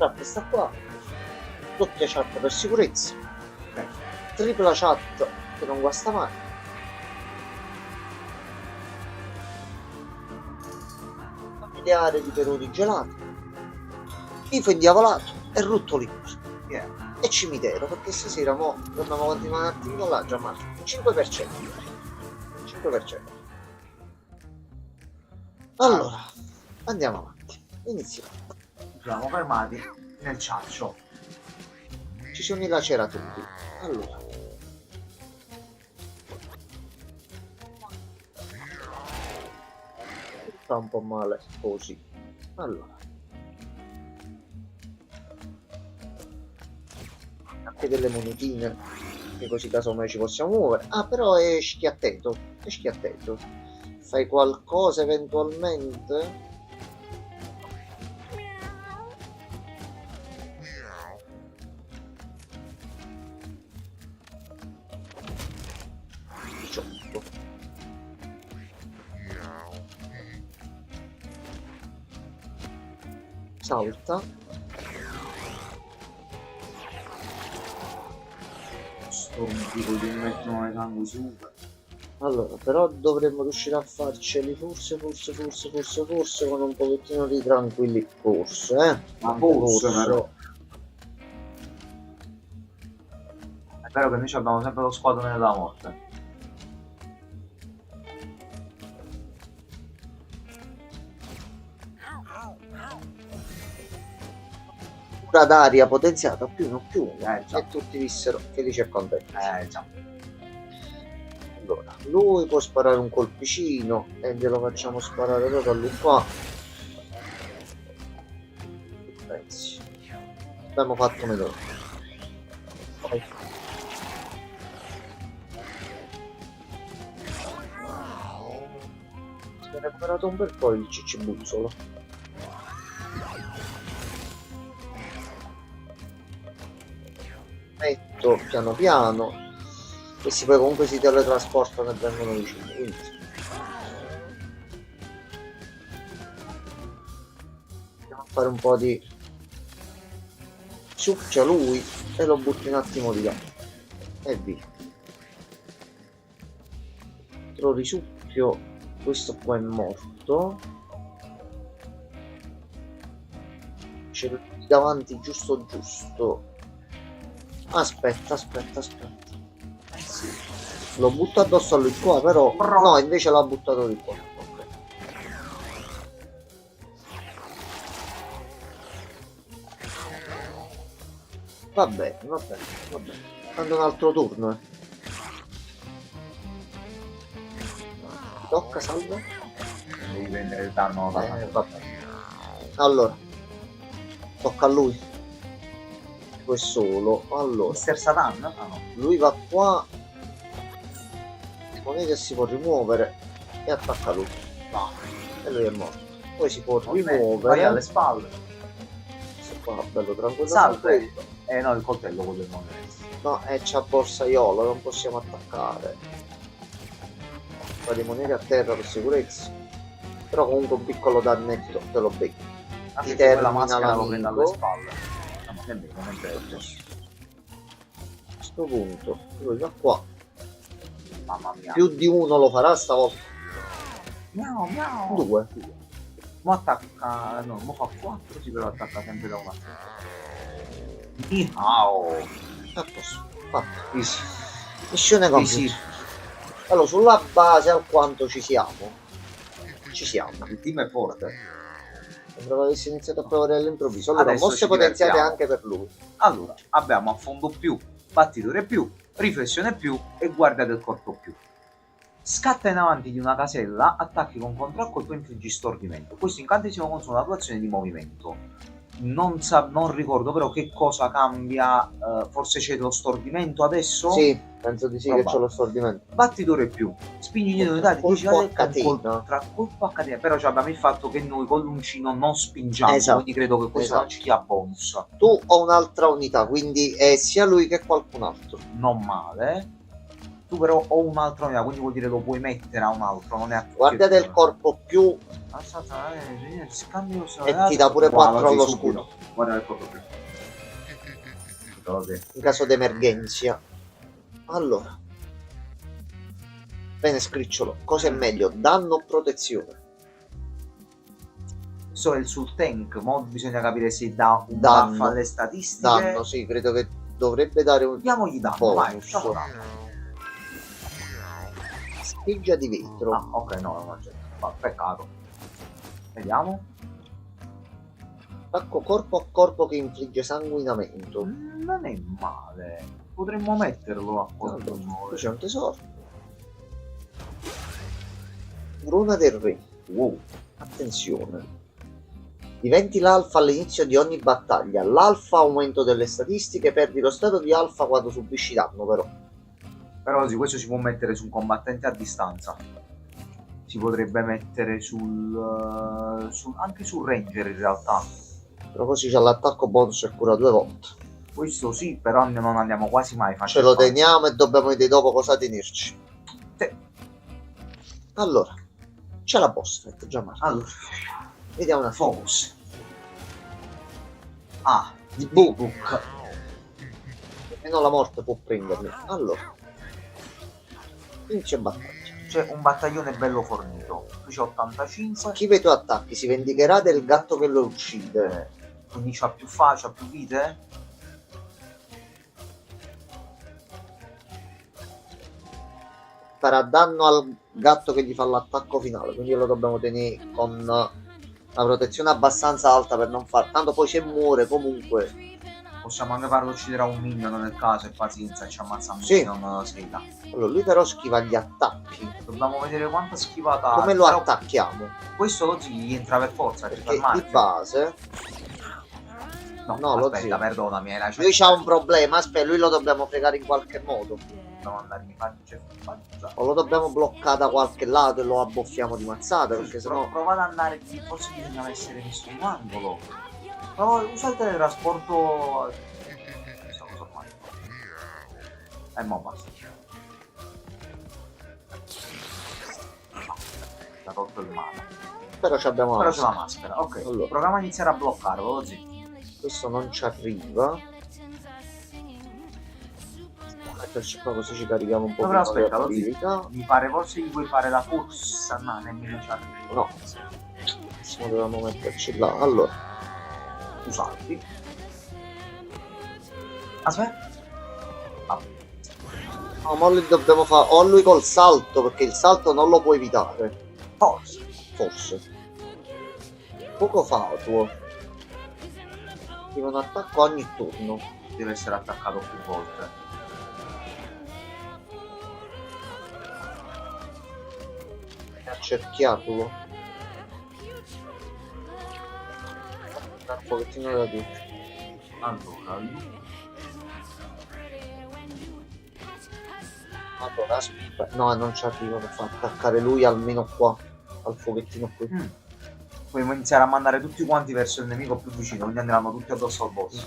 trappola questa qua, doppia chat per sicurezza, tripla chat che non guasta mai, familiare di peroni gelati, tifo indiavolato e rutto libero. E cimitero, perché stasera dobbiamo continuare un attimo là, Gianmarco. 5%. 5%. Allora, andiamo avanti. Iniziamo. Ci siamo fermati nel ciaccio. Ci sono i laceratori. Allora. Fa un po' male così. Allora. Anche delle monetine, che così casomai ci possiamo muovere. Ah, però è schiatteto. È schiatteto. Fai qualcosa eventualmente? Salta. Sto un tipo di mettono le sangue su. Allora, però dovremmo riuscire a farceli forse con un pochettino di tranquilli. Forse, Ma forse però. È vero che noi abbiamo sempre lo squadrone della morte. Cura d'aria potenziata più non più già. e tutti vissero felici e contenti. Già. Allora, lui può sparare un colpicino e glielo facciamo sparare proprio a lui qua. Pensi. Abbiamo fatto meno. Si è recuperato un bel po' il ciccibuzzolo. Metto piano piano. Questi poi comunque si teletrasportano e vengono vicino, quindi andiamo a fare un po' di succhia lui e lo butto un attimo di là e via. Lo risucchio, questo qua è morto, ce l'ho davanti giusto. Aspetta. Lo butto addosso a lui qua, però no, invece l'ha buttato di qua. Okay. Va bene. Prendo un altro turno. Tocca, salva. Devi prendere il danno. Va bene. Allora, tocca a lui. È solo. Allora, Mister Satan? Ah, no. lui va qua. Monete si può rimuovere e attacca lui. E lui è morto. Poi si può rimuovere. Vai alle spalle. Questo qua bello tranquillo. Salve. No, il coltello quello non è. No, c'ha borsaiola, non possiamo attaccare. Fare monete a terra per sicurezza. Però comunque un piccolo dannetto te lo becchi. Ti termina la maschera lo prende alle l'amico. spalle. No, non è A questo punto lui va qua. Mamma mia. Più di uno lo farà stavolta. Miau. 2. Mo attacca. No, mo fa 4, sì, però attacca sempre da una. Miau. A posto. Fatto. Easy. Missione completa. Easy. Allora, sulla base alquanto ci siamo. Il team è forte. Sembrava avessi iniziato a provare all'improvviso. Allora, Adesso mosse ci potenziate divertiamo. anche per lui. Allora, abbiamo affondo più, battitore più, riflessione più e guardia del corpo più. Scatta in avanti di una casella, attacchi con contraccolpo e infliggi stordimento. Questo incantesimo consuma la tua azione di movimento. Non ricordo però che cosa cambia. Forse c'è lo stordimento adesso? Sì, penso di sì che c'è lo stordimento. Battitore più, spingi in unità di 10 colpo a catena. Tra colpo a catena. Però abbiamo il fatto che noi con l'uncino non spingiamo, Esatto. quindi credo che questo non ci dia bonus. Tu ho un'altra unità, quindi è sia lui che qualcun altro. Non male. Tu però ho un'altra unità, quindi vuol dire lo puoi mettere a un altro, non è a tutti. Guardia del corpo più scambio e ti dà pure 4 allo scudo. Guarda il corpo più. Così. In caso di emergenza. Allora. Bene, scricciolo. Cosa è meglio? Danno o protezione? So il sul tank, mo bisogna capire se dà un Danno. buff alle statistiche. Danno, sì, credo che dovrebbe dare un Diamogli danno, vai, bonus. facciamo danno. Spiggia di vetro. Ah, ok, no, non c'è. Peccato. Vediamo. Attacco corpo a corpo che infligge sanguinamento. Non è male. Potremmo metterlo a corpo Qui c'è un tesoro. Corona del re. Wow. Attenzione. Diventi l'alfa all'inizio di ogni battaglia. L'alfa aumento delle statistiche, perdi lo stato di alfa quando subisci danno però. Però sì, questo si può mettere su un combattente a distanza. Si potrebbe mettere anche sul ranger in realtà. Però così c'è l'attacco bonus e cura 2 volte. Questo sì, però non andiamo quasi mai a Ce lo teniamo e dobbiamo vedere dopo cosa tenerci. Sì. Allora, c'è la boss fight, già Marco. Allora, Vediamo una foto. focus. Ah, Di book. Nemmeno la morte può prendermi. Allora, inizia battaglia. C'è un battaglione bello fornito. Qui c'è 85. Schiva i tuoi attacchi, si vendicherà del gatto che lo uccide. Quindi c'ha più faccia, più vite. Farà danno al gatto che gli fa l'attacco finale, quindi lo dobbiamo tenere con la protezione abbastanza alta per non far. Tanto poi se muore comunque. Possiamo anche farlo uccidere a un minion nel caso e pazienza, ci ammazza un Sì. minion sfida. Allora, lui però schiva gli attacchi. Dobbiamo vedere quanta schivata ha. Come lo Però attacchiamo? questo lo gli entra per forza, per Perché di fermarti. base no, lo aspetta, zio. perdonami, era lui c'ha un problema, aspetta, lui lo dobbiamo fregare in qualche modo. Dobbiamo andarmi O lo dobbiamo bloccare da qualche lato e lo abboffiamo di mazzata, perché sennò. Prova ad andare qui, forse bisogna essere messo in un angolo. Prova, usa il teletrasporto. Mo basta. Ha tolto il mano. Però ci abbiamo Però la c'è la maschera. maschera. Ok, Allora. proviamo a iniziare a bloccarlo così. Questo non ci arriva. Metterci qua così ci carichiamo un po' Però di aspetta, lo abilità. mi pare forse gli puoi fare la corsa. No, nemmeno ci arriva. No. Adesso dovevamo metterci là. Allora. Usarti. Aspetta. No, ma lui dobbiamo fare. O lui col salto, perché il salto non lo può evitare. Forza. Forse. Poco fatuo. Attiva un attacco ogni turno. Deve essere attaccato più volte. Accerchiatolo. Un pochettino da dire. Allora, Allora, aspetta. No, non ci arriva per far attaccare lui almeno qua. Al fuochettino qui. Dobbiamo iniziare a mandare tutti quanti verso il nemico più vicino, quindi andranno tutti addosso al boss.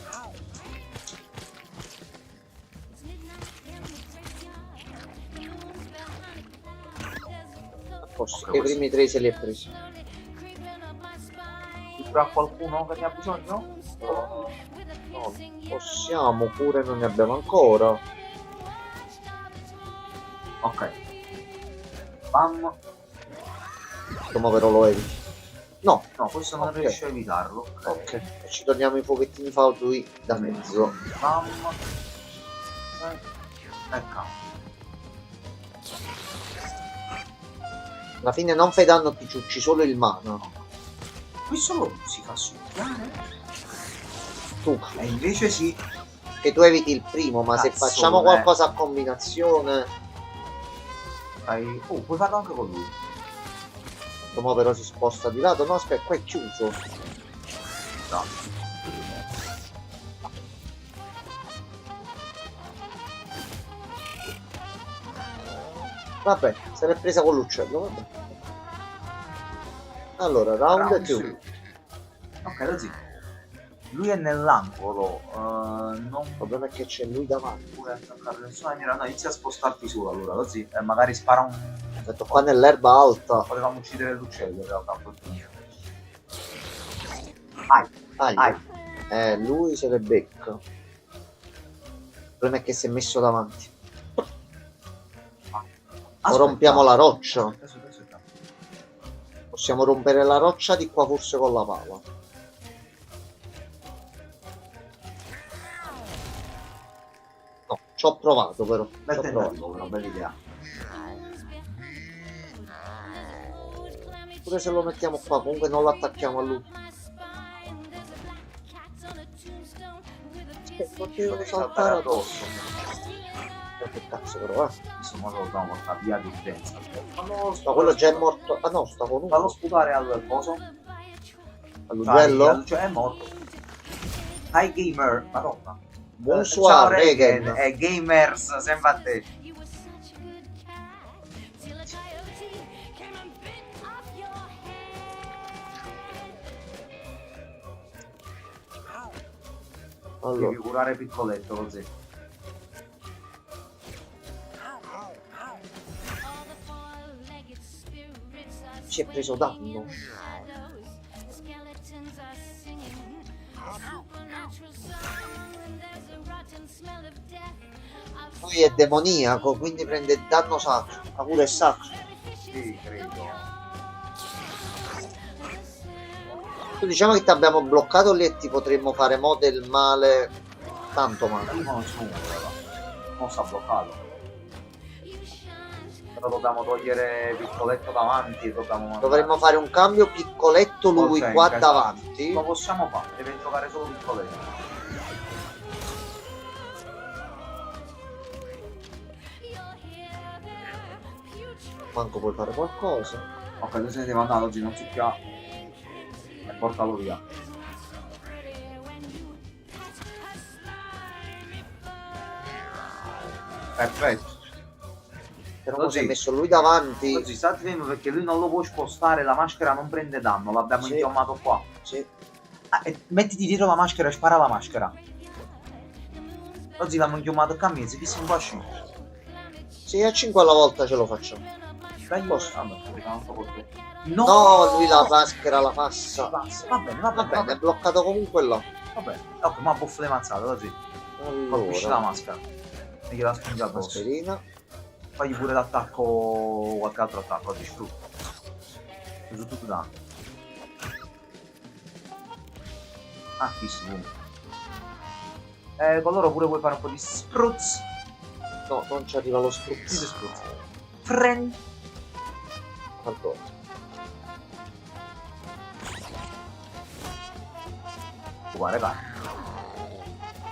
Forse Ok, i primi 3 se li è presi. C'è qualcuno che ne ha bisogno? No, possiamo pure, non ne abbiamo ancora. Ok. Bam. Come però lo eviti. No, No, questo non Ok. riesce a evitarlo. ok. E ci torniamo i fuochettini fautui da mezzo. Bam. Ecco. Alla fine non fai danno, ti ciucci solo il mana. Qui solo si fa succhiare. Tu, E invece sì. che tu eviti il primo, ma se Cazzone. facciamo qualcosa a combinazione. Fai... Oh, puoi farlo anche con lui. Come però si sposta di lato. No, aspetta, qua è chiuso. No. Vabbè, se l'è presa con l'uccello, vabbè. Allora, round Round 2. two. Ok, così. Lui è nell'angolo. Non Il problema è che c'è lui davanti. puoi attaccare nessuna maniera. No, inizia a spostarti su allora, così. E magari spara un. Ho detto qua nell'erba alta. Potevamo uccidere l'uccello in realtà a quel punto. Ai. Ai. Lui se le becca. Il problema è che si è messo davanti. O rompiamo la roccia. Aspetta. Possiamo rompere la roccia di qua forse con la pala. No, ci ho provato però. Bel Ci ho provato. tentativo, però, bella idea. Pure se lo mettiamo qua, comunque non lo attacchiamo a lui. Potevo saltare addosso. Che cazzo però, Insomma, lo dobbiamo portare via di urgenza. Ma quello già è morto. Ah no, sta con Fallo uno. sputare al coso. All'ugello? Cioè, è morto. Hi gamer, madonna. Bonsoir, Ciao Regen. Regen, e gamers, sempre a te. Allora, Devi curare piccoletto così. ci è preso danno. Lui è demoniaco, quindi prende danno sacro. Ma pure è sacro. Sì, credo. Tu diciamo che ti abbiamo bloccato lì e ti potremmo fare mo del male. Tanto male. Io non so però. Non sta bloccato. Però dobbiamo togliere piccoletto davanti. Dovremmo fare un cambio piccoletto lui Ok, qua esatto. davanti. Lo possiamo fare, deve giocare solo piccoletto. Manco puoi fare qualcosa. Ok, tu se ne devi andare oggi, non succhia. E portalo via. Perfetto. Però mo si è Così. messo lui davanti. Oggi sta fermo perché lui non lo può spostare, la maschera non prende danno, l'abbiamo Sì. inchiommato qua. Sì. Ah, e mettiti dietro la maschera e spara la maschera. Oggi l'abbiamo inchiommato a mezzo, chi si un po' scende. Sì, a 5 alla volta ce lo facciamo. Dai, Posso? vabbè, vediamo un po' così. No, lui la maschera la passa. Passa. Va bene, va Va bene, bene, è bloccato comunque là. va bene. Ok, ma buffo le mazzate, così. Colpisci la Allora, maschera. E gliela spingi addosso. mascherina. Fagli pure l'attacco, qualche altro attacco, distrutto. Uso tutto danno. Ah, fisso comunque. Con loro pure puoi fare un po' di spruzz. No, non ci arriva lo Sì, spruzzo. spruzz. Friend. Allora, Guarda, vai.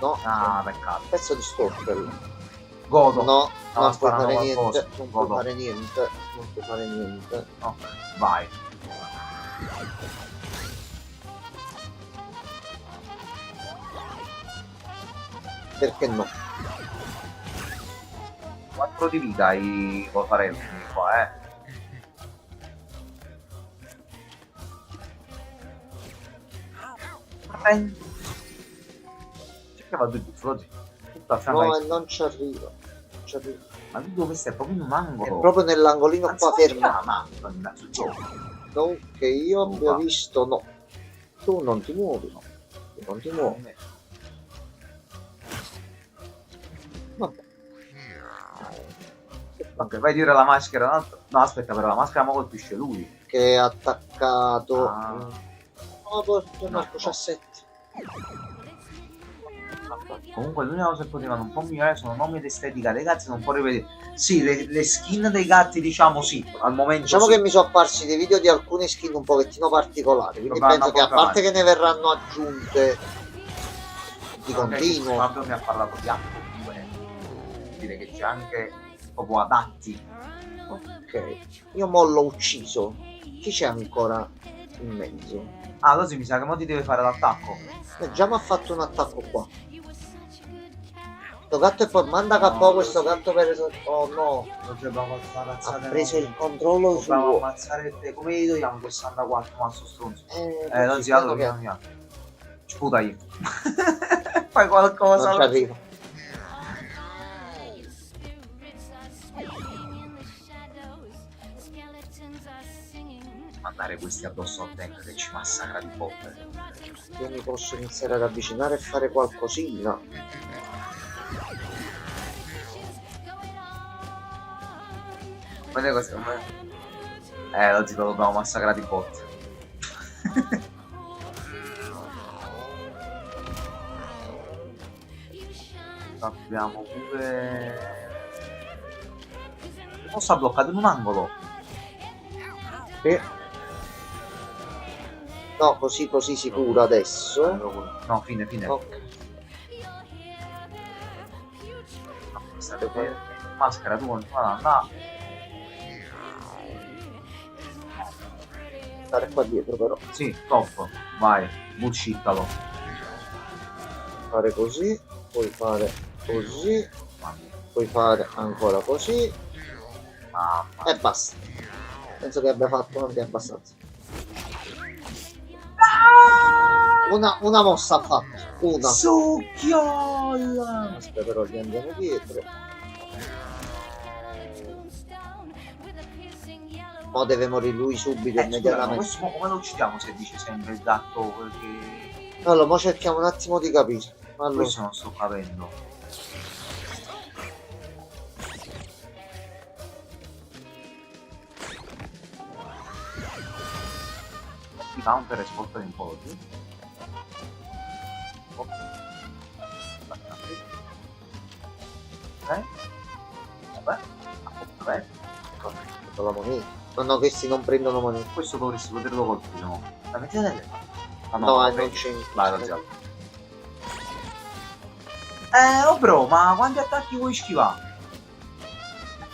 no, Ah, è peccato. un pezzo di stopper. Godo. No, Stava non puoi sparando fare qualcosa. niente. Non puoi Godo. fare niente. Non puoi fare niente. Ok, vai. Perché no? 4 di vita hai farelli qua, Cercava due buffo oggi. Tutto a fianco No, ai- e non ci arriva. Non ci arriva. Ma tu dove stai? Proprio in un angolo. È proprio nell'angolino Anzi, qua non fermo. gira la mappa, mannaggia, gioco. Non che io abbia Va. visto, no. Tu non ti muovi, no. Tu non ti muovi. Vabbè. Ok, vai a dire la maschera. No, aspetta, però la maschera mi colpisce lui. Che è attaccato. Ah. No, poi Marco No. 17. Comunque l'unica cosa che potevano un po' migliorare sono nomi ed estetica dei gatti, non può rivedere. Sì, le skin dei gatti, diciamo sì, al momento Diciamo sì. che mi sono apparsi dei video di alcune skin un pochettino particolari, quindi Dovranno penso che a portare parte che ne verranno aggiunte di Ok, continuo. Fabio mi ha parlato di atto dire che c'è anche proprio adatti. Ok, io mo l'ho ucciso. Chi c'è ancora in mezzo? Ah, così mi sa che mo ti deve fare l'attacco. Già mi ha fatto un attacco qua. Sto gatto e poi manda No, KO questo sì. gatto per... Oh no, Non ci dobbiamo fare ha ammazzare. preso il controllo Dobbiamo suo. ammazzare te. Come gli togliamo quel 64 mazzo stronzo? Non Non si si altro piano piano piano. Sputagli. Fai piano. qualcosa. Non ci arriva. mandare questi addosso al tank che ci massacra di botte. Io mi posso iniziare ad avvicinare e fare qualcosina. Quelle cose come... oggi lo dobbiamo massacrare di botte. Abbiamo pure... Non sta bloccato in un angolo. Sì. No, così sicuro adesso. No, fine. Ok. Maschera, tu continua ad andare. Stare qua dietro però. Sì, top. Vai, bullshittalo. Fare così, poi fare così, Mamma poi fare ancora così mia. e basta. Penso che abbia fatto anche abbastanza. Una mossa ha fatto. Una. Succhiola! Aspetta, però gli andiamo dietro. Mo deve morire lui subito, Scusa, ma immediatamente. questo come lo uccidiamo se dice sempre il gatto? Perché Allora, mo cerchiamo un attimo di capire. Allora, questo non sto capendo. I counter e spostare un po' giù. Ok. Vabbè. con la moneta. No, questi non prendono moneta. Questo dovresti poterlo colpire, no? La mettete nelle mani. Ah, No, vabbè. non c'è. Vai, lo zio. Oh bro, ma quanti attacchi vuoi schivare?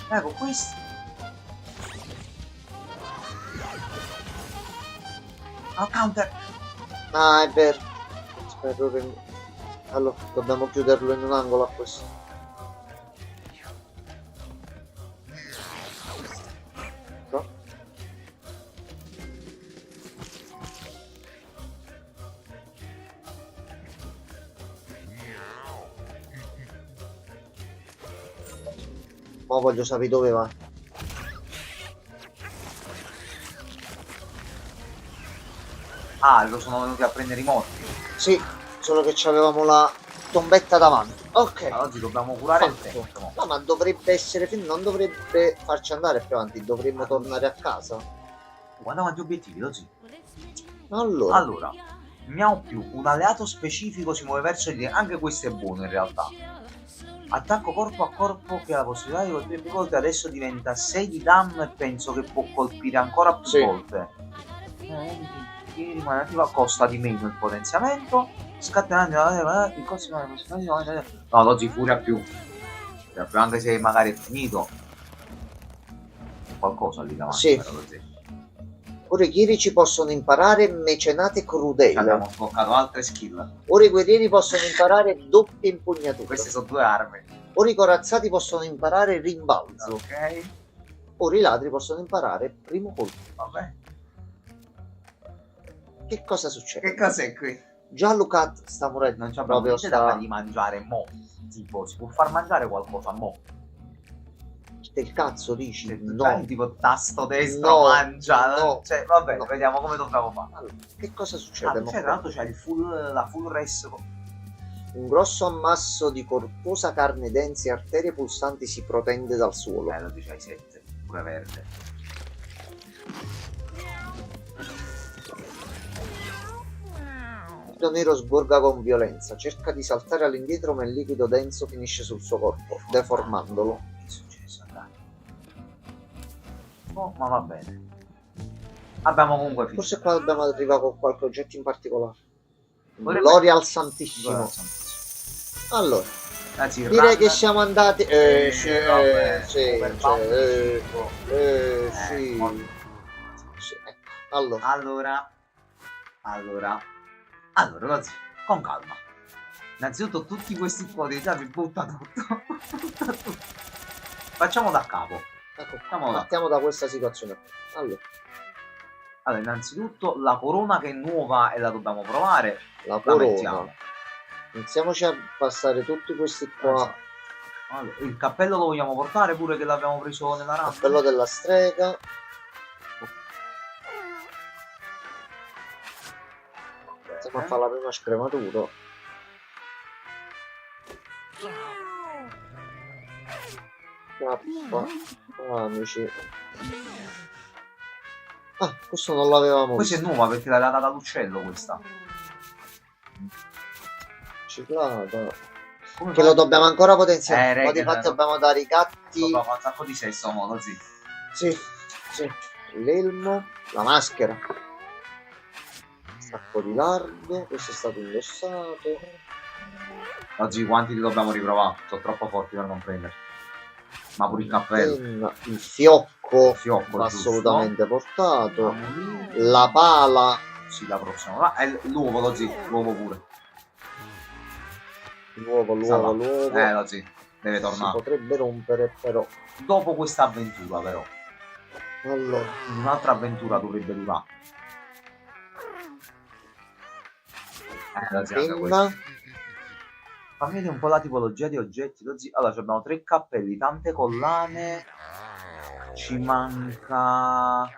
Ecco, questo. Ah, counter. Ah, è vero. Aspetta, allora, dobbiamo chiuderlo in un angolo a questo. No? Ma voglio sapere dove va. Ah, lo sono venuti a prendere i morti. Sì, solo che avevamo la tombetta davanti. Ok. Ma oggi dobbiamo curare il Fatto. tempo. No? No, ma dovrebbe essere non dovrebbe farci andare più avanti, dovremmo tornare a casa. Guarda quanti obiettivi, lo zio. Allora, Allora, Miao più un alleato specifico si muove verso di te. Anche questo è buono in realtà. Attacco corpo a corpo che ha la possibilità di colpire più volte, adesso diventa 6 di dam e penso che può colpire ancora più Sì. volte. Rimane attiva, costa di meno il potenziamento. Scatenando il costo di possibilità. No, oggi furia più. Anche se magari è finito. Qualcosa lì davanti. Sì. Però, così. ora i chierici possono imparare mecenate crudele. Abbiamo sbloccato altre skill. Ora i guerrieri possono imparare doppia impugnatura. Queste sono due armi. Ora i corazzati possono imparare rimbalzo. Ok. Ora i ladri possono imparare primo colpo. Vabbè. Che cosa succede? Che cos'è qui? Già Lucat sta morendo. Non c'è proprio proprio da fargli mangiare mo. Tipo, si può far mangiare qualcosa mo. Del cazzo dici? Se tu No. c'hai tipo tasto destro No, mangia. no, Cioè, vabbè, no. vediamo come dobbiamo fare. Allora, che cosa succede? mo Cioè, tra l'altro c'è il la full res. Un grosso ammasso di corposa carne densa e arterie pulsanti si protende dal suolo. Lo dice ai 7, pure verde. Il nero sgorga con violenza, cerca di saltare all'indietro ma il liquido denso finisce sul suo corpo, deformandolo. Che è successo? Dai. Oh, ma va bene. Abbiamo comunque finito. Forse qua dobbiamo arrivare con qualche oggetto in particolare. Vorrebbe- Gloria al Santissimo. Allora, Anzi, il direi run- che siamo andati... sì, vabbè, sì, overbound cioè, tipo. sì. molto. Sì, ecco. Allora, ragazzi, con calma. Innanzitutto tutti questi ipotetizzati butta tutto. Butta tutto. Facciamo da capo. Ecco, Facciamo da partiamo da questa situazione. Allora, innanzitutto la corona che è nuova e la dobbiamo provare. la La corona. mettiamo. Iniziamoci a passare tutti questi qua. Allora, il cappello lo vogliamo portare pure che l'abbiamo preso nella rampa? Cappello della strega. a fare la prima scrematura. Scappa, amici. Ah, questo non l'avevamo Questa è visto. nuova perché l'aveva data l'uccello questa. Ciclata. Come Che lo dobbiamo ancora potenziare. Re, Ma di che fatto no. dobbiamo dare i gatti. Dobbiamo fare un sacco di sesso, modo, sì. Sì, sì. L'elmo, la maschera. Sacco di lardo, questo è stato indossato. Oggi quanti li dobbiamo riprovare? Sono troppo forti per non prendere. Ma pure il cappello. Penna, il fiocco, Il fiocco, va giusto. assolutamente portato. Andiamo lì. La pala, Sì, la prossima. Ah, e l'uovo, lo zio. L'uovo pure. l'uovo, Sta là. l'uovo. Lo zio. Deve Si tornare. potrebbe rompere però. Dopo questa avventura, però. Allora, Un'altra avventura dovrebbe durare. Lo zio, anche questo. penna, Fammi vedere un po' la tipologia di oggetti. Lo zio. Allora, abbiamo 3 cappelli, tante collane. Ci manca.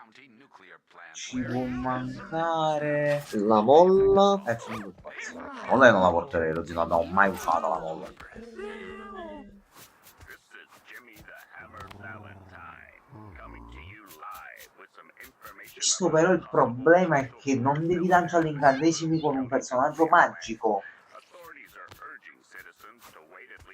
Ci può mancare. la molla. È finito il pazzo. La molla non la porterei, lo zio, non l'abbiamo mai usata la molla. Questo però il problema è che non devi lanciare gli incantesimi con un personaggio magico.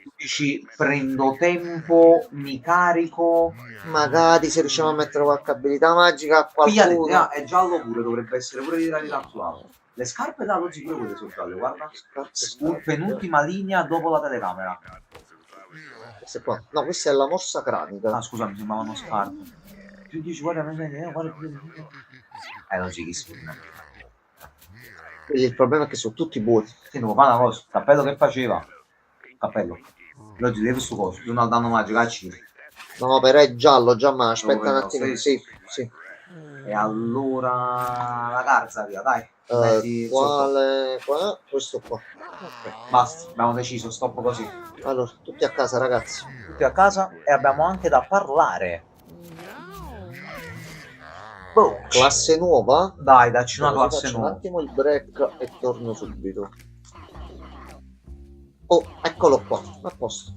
Tu dici prendo tempo, mi carico. Magari se riusciamo a mettere qualche abilità magica a Pigliate, qualcuno. è giallo pure, dovrebbe essere pure di ricattuato. Le scarpe da oggi pure quelle sono gialle, guarda. Scarpe. Penultima linea dopo la telecamera. Questa è qua. No, questa è la mossa cranica. Ah, scusa, mi sembravano scarpe. Tu dici guarda, guarda più. Non si schifo. Quindi il problema è che sono tutti buoni. Sì, devo fare una cosa. Cappello che faceva? Cappello. Oggi devo sto coso. Tu non danno magico a Ciro. No, però è giallo, già ma aspetta Dove un lo attimo. stesso? Sì, sì. E allora la calza via, dai. Metti sotto. Quale? Qua? Questo qua. Ok. Basta, abbiamo deciso, stop così. Allora, tutti a casa, ragazzi. Tutti a casa e abbiamo anche da parlare. Boh. Classe nuova? Dai, dacci una Allora, classe faccio un nuova. attimo il break e torno subito. Oh, eccolo qua, a posto.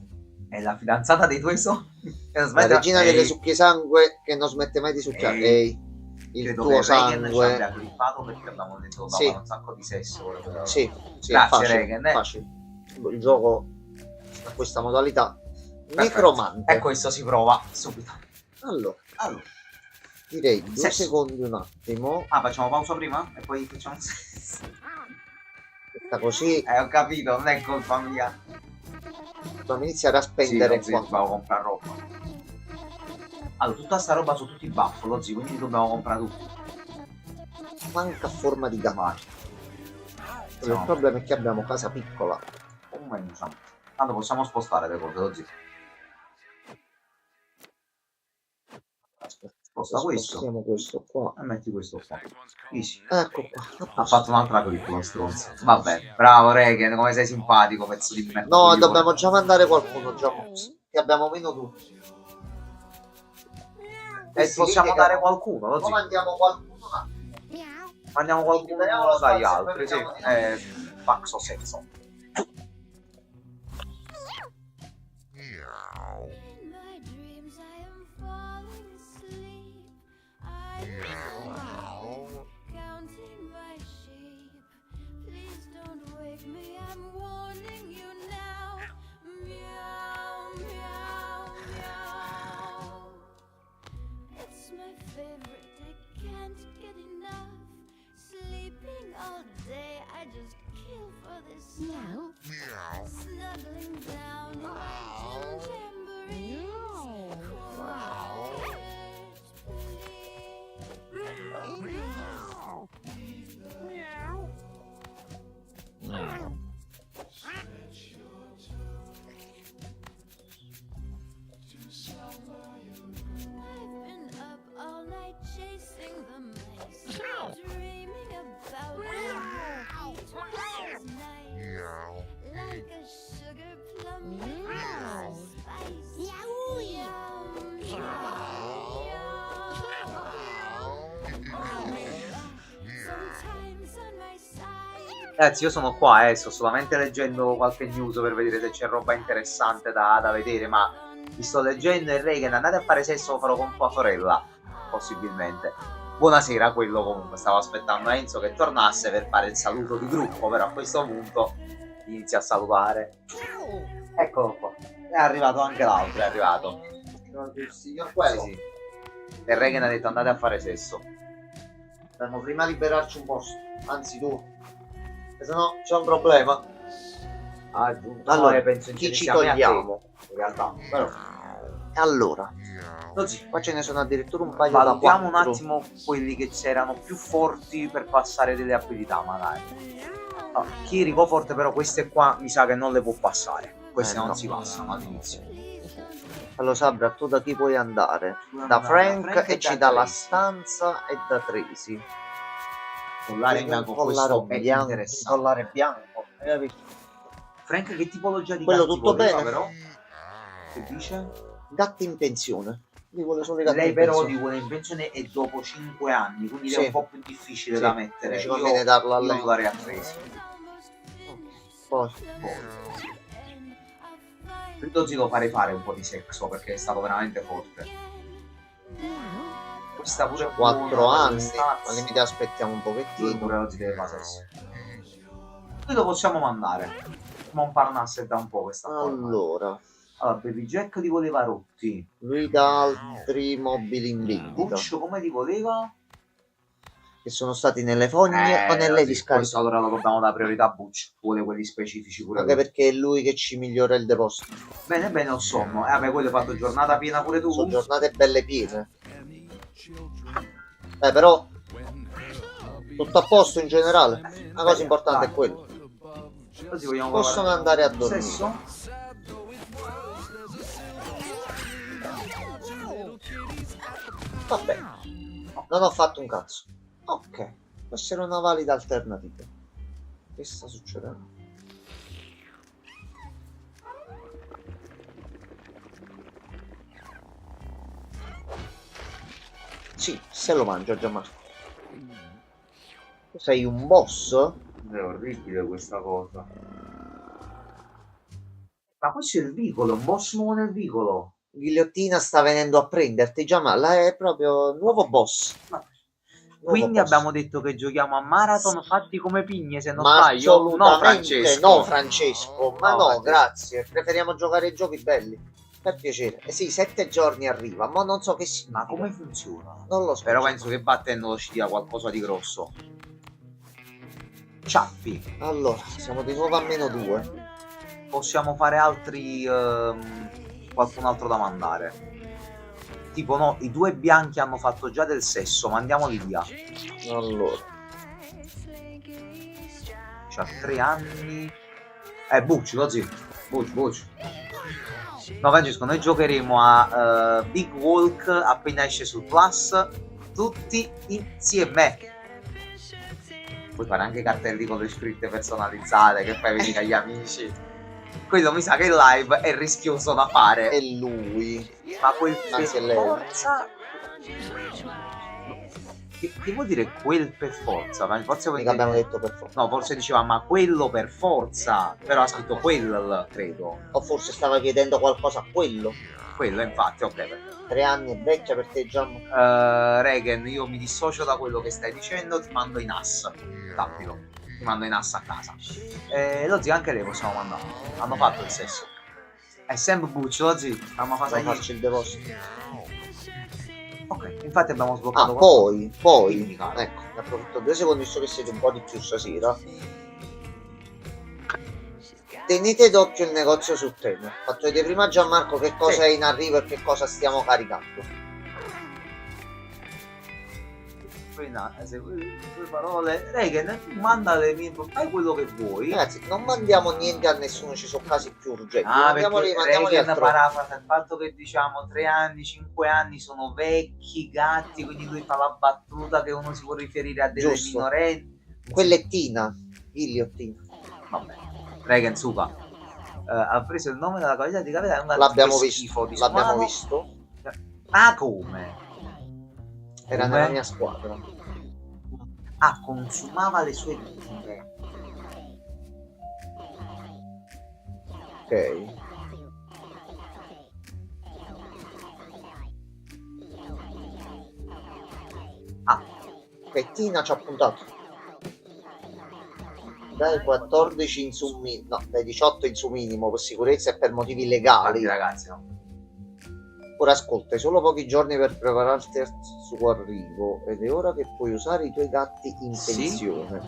È la fidanzata dei tuoi sogni. La regina delle succhie sangue che non smette mai di succhiare. Ehi, il credo tuo che Regan ci sangue. abbia clippato perché abbiamo detto Sì. un sacco di sesso. Sì, sì, Grazie, è facile, Regan, facile. Il gioco ha questa modalità. Necromante. E questo si prova subito. Allora, Allora. direi 2 Sesso. secondi un attimo. Ah, facciamo pausa prima e poi facciamo. Aspetta così, Ho capito, non è colpa mia. dobbiamo iniziare a Sì, spendere lo zio, qua. dobbiamo comprare roba. Allora, tutta sta roba su tutti i buff, lo zio, quindi dobbiamo comprare tutto. Manca forma di gatto. Vai. Il problema è che abbiamo casa piccola. Un menu, tanto possiamo spostare le cose, lo zio. Aspetta, Sposta questo spostiamo questo qua. e metti questo qua. Easy. Ecco qua. a Ha posto. fatto un'altra clip lo stronzo. Vabbè, bravo Regan, come sei simpatico, pezzo di merda. No, coglione. dobbiamo già mandare qualcuno, già. Che abbiamo meno tutti. E possiamo dare qualcuno, lo O zio. mandiamo qualcuno un attimo. Mandiamo qualcuno Liberiamo lo dagli spazio, altri, poi sì. vediamo di Paxo Sexo. In my dreams I am falling asleep. I am counting my sheep. Please don't wake me, I'm warning you now. Meow, meow, meow. It's my favorite, I can't get enough. Sleeping all day, I just kill for this stuff. Snuggling down in my tambourines. Quiet, I've been up all night chasing the mice, dreaming about them twice as nice, like a sugar plum with spice. Yum, yum, yum. Sometimes on my side Ragazzi, io sono qua, sto solamente leggendo qualche news per vedere se c'è roba interessante da vedere, ma vi sto leggendo e Reagan, andate a fare sesso, lo farò con tua sorella, possibilmente. Buonasera, quello comunque, stavo aspettando Enzo che tornasse per fare il saluto di gruppo, però a questo punto inizia a salutare. Eccolo qua, è arrivato anche l'altro, è arrivato. Il signor quello. Sì, sì. E Reagan ha detto andate a fare sesso. Dobbiamo prima liberarci un posto, anzi tu, se no c'è un problema. Allora, penso chi ci insieme a te, togliamo? in realtà. Però, allora, Così. qua ce ne sono addirittura un paio da Valutiamo un 4. attimo quelli che c'erano più forti per passare delle abilità magari. Kiriko forte, però queste qua mi sa che non le può passare. Queste non no. si passano all'inizio. Allora Sabra, tu da chi puoi andare? Da Frank e ci dà la stanza e da Tracy. Collare in bianco, collare questo è bianco, interessante. collare bianco. Hai capito? Frank che tipologia di Quello gatti tutto voleva, bene? però? Che dice? Gatti in pensione. Li vuole solo i gatti Lei in però pensione. li vuole in pensione e dopo 5 anni, quindi Sì. è un po' più difficile Sì. da mettere. Ci conviene darlo a io lei. lo darei a Tracy. Poi, Ridozzi lo farei fare un po' di sexo perché è stato veramente forte. Questa pure è 4 buona, anni. stats. Al limite aspettiamo un Lui pochettino. pure oggi deve fare sesso. Noi lo possiamo mandare. Montparnasse da un po' questa forma. Allora, Baby Jack li voleva rotti. lui da altri mobili in vendita Buccio come li voleva? che sono stati nelle fogne o nelle sì, discariche. questo allora lo dobbiamo dare priorità a Butch. Vuole quelli specifici pure Anche lui. perché è lui che ci migliora il deposito. Bene, bene, ho sonno. Vabbè, quello hai fatto giornata piena pure tu? Sono giornate belle piene. Però tutto a posto in generale. La cosa importante è quello. Così vogliamo Possono provare. andare a dormire. Sesso? Vabbè, non ho fatto un cazzo. Ok, può essere una valida alternativa. Che sta succedendo? Sì, se lo mangia Gianmarco. Tu sei un boss? È orribile questa cosa. Ma questo è il vicolo, un boss nuovo nel vicolo. Ghigliottina sta venendo a prenderti, Gianmarco. È proprio nuovo boss. Ma- Nuovo Quindi boss. abbiamo detto che giochiamo a marathon fatti come pigne, se non Ma sbaglio. No, assolutamente Francesco. no, Francesco. Ma No, no, Francesco. grazie. Preferiamo giocare ai giochi belli. Per piacere. Eh sì, 7 giorni arriva, ma non so che significa. Ma come funziona? Non lo so. Però penso che battendolo ci dia qualcosa di grosso. Ciappi. Allora, siamo di nuovo a -2. Possiamo fare altri... qualcun altro da mandare. Tipo no, i due bianchi hanno fatto già del sesso, mandiamoli via. Allora, C'ha 3 anni. Bucci, così. Bucci. No, Francesco, noi giocheremo a Big Walk appena esce sul Plus. Tutti insieme. Puoi fare anche cartelli con le scritte personalizzate che fai venire agli amici. Quello mi sa che il live è rischioso da fare. è lui. Ma quel Anzi, è per lei. forza. Che vuol dire quel per forza? Ma forse vuol Mica dire... abbiamo detto per forza. No, forse diceva ma quello per forza. Però ha scritto quel, credo. O forse stava chiedendo qualcosa a quello. Quello, infatti, ok. Perfetto. 3 anni è vecchia per te, Gian. Regan, io mi dissocio da quello che stai dicendo, ti mando in ass. Sappilo. Ti mando in ass a casa. Lo zio, anche lei possiamo mandare. Hanno fatto il sesso. È sempre Buccio, lo zio. Stiamo a fare Devo farci il deposito. Ok, infatti abbiamo sbloccato Poi, Indicare. ecco, ne approfitto 2 secondi, visto che siete un po' di più stasera. Tenete d'occhio il negozio su Temu. Fatto vedere prima a Gianmarco che cosa Sì. è in arrivo e che cosa stiamo caricando. Due parole. Regan, manda le mie. Fai quello che vuoi. Ragazzi, non mandiamo niente a nessuno, ci sono casi più urgenti. Perché Mandiamoli Regan altrove. parafrasa il fatto che diciamo 3 anni, 5 anni sono vecchi gatti, quindi lui fa la battuta che uno si può riferire a delle Giusto. minorenni. Quella è Tina, Ghigliottina. Vabbè. Regan Supa ha preso il nome della qualità di capitale. L'abbiamo che visto, schifo di l'abbiamo squalo. visto. Ah, come? Era Come? nella mia squadra. Consumava le sue vittime. Ok. Ah, Pettina ci ha puntato. Dai 14 in su minimo, no, dai 18 in su minimo per sicurezza e per motivi legali. guardi ragazzi, no. Ora ascolta, hai solo pochi giorni per prepararti al suo arrivo ed è ora che puoi usare i tuoi gatti in Sì? pensione.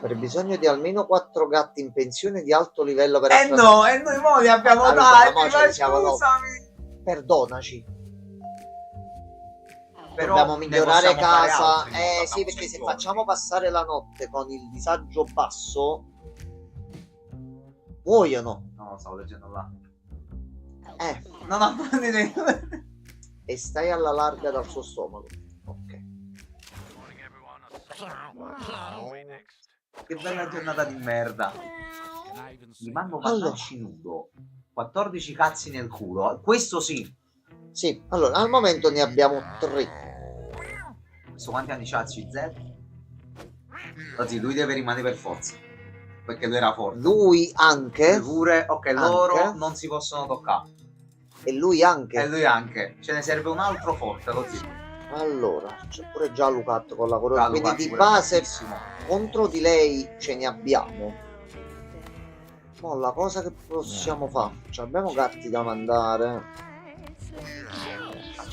Avrei bisogno di almeno 4 gatti in pensione di alto livello per Eh no, e noi mo li abbiamo Ah, dati, ma ce ma li siamo scusami. Perdonaci. Però Dobbiamo ne migliorare possiamo fare casa. altri, Sì, facciamo perché 6 se giorni. facciamo passare la notte con il disagio basso, muoiono. No, stavo leggendo là. No, No, e stai alla larga dal suo stomaco. Ok. che bella giornata di merda. Gli mando Pannacci nudo. 14 cazzi nel culo. Questo sì. Sì, allora al momento ne abbiamo 3. Questo quanti anni c'ha CZ? Anzi, lui deve rimanere per forza. Perché lui era forte. Lui anche. Pure, ok, loro non si possono toccare. E lui anche. E lui anche. Ce ne serve un altro forte, lo zio. Allora, c'è pure già Lucat con la corona. Gianluca, Quindi di pure base fortissimo. contro di lei ce ne abbiamo. Ma la cosa che possiamo fare? Cioè, abbiamo gatti da mandare.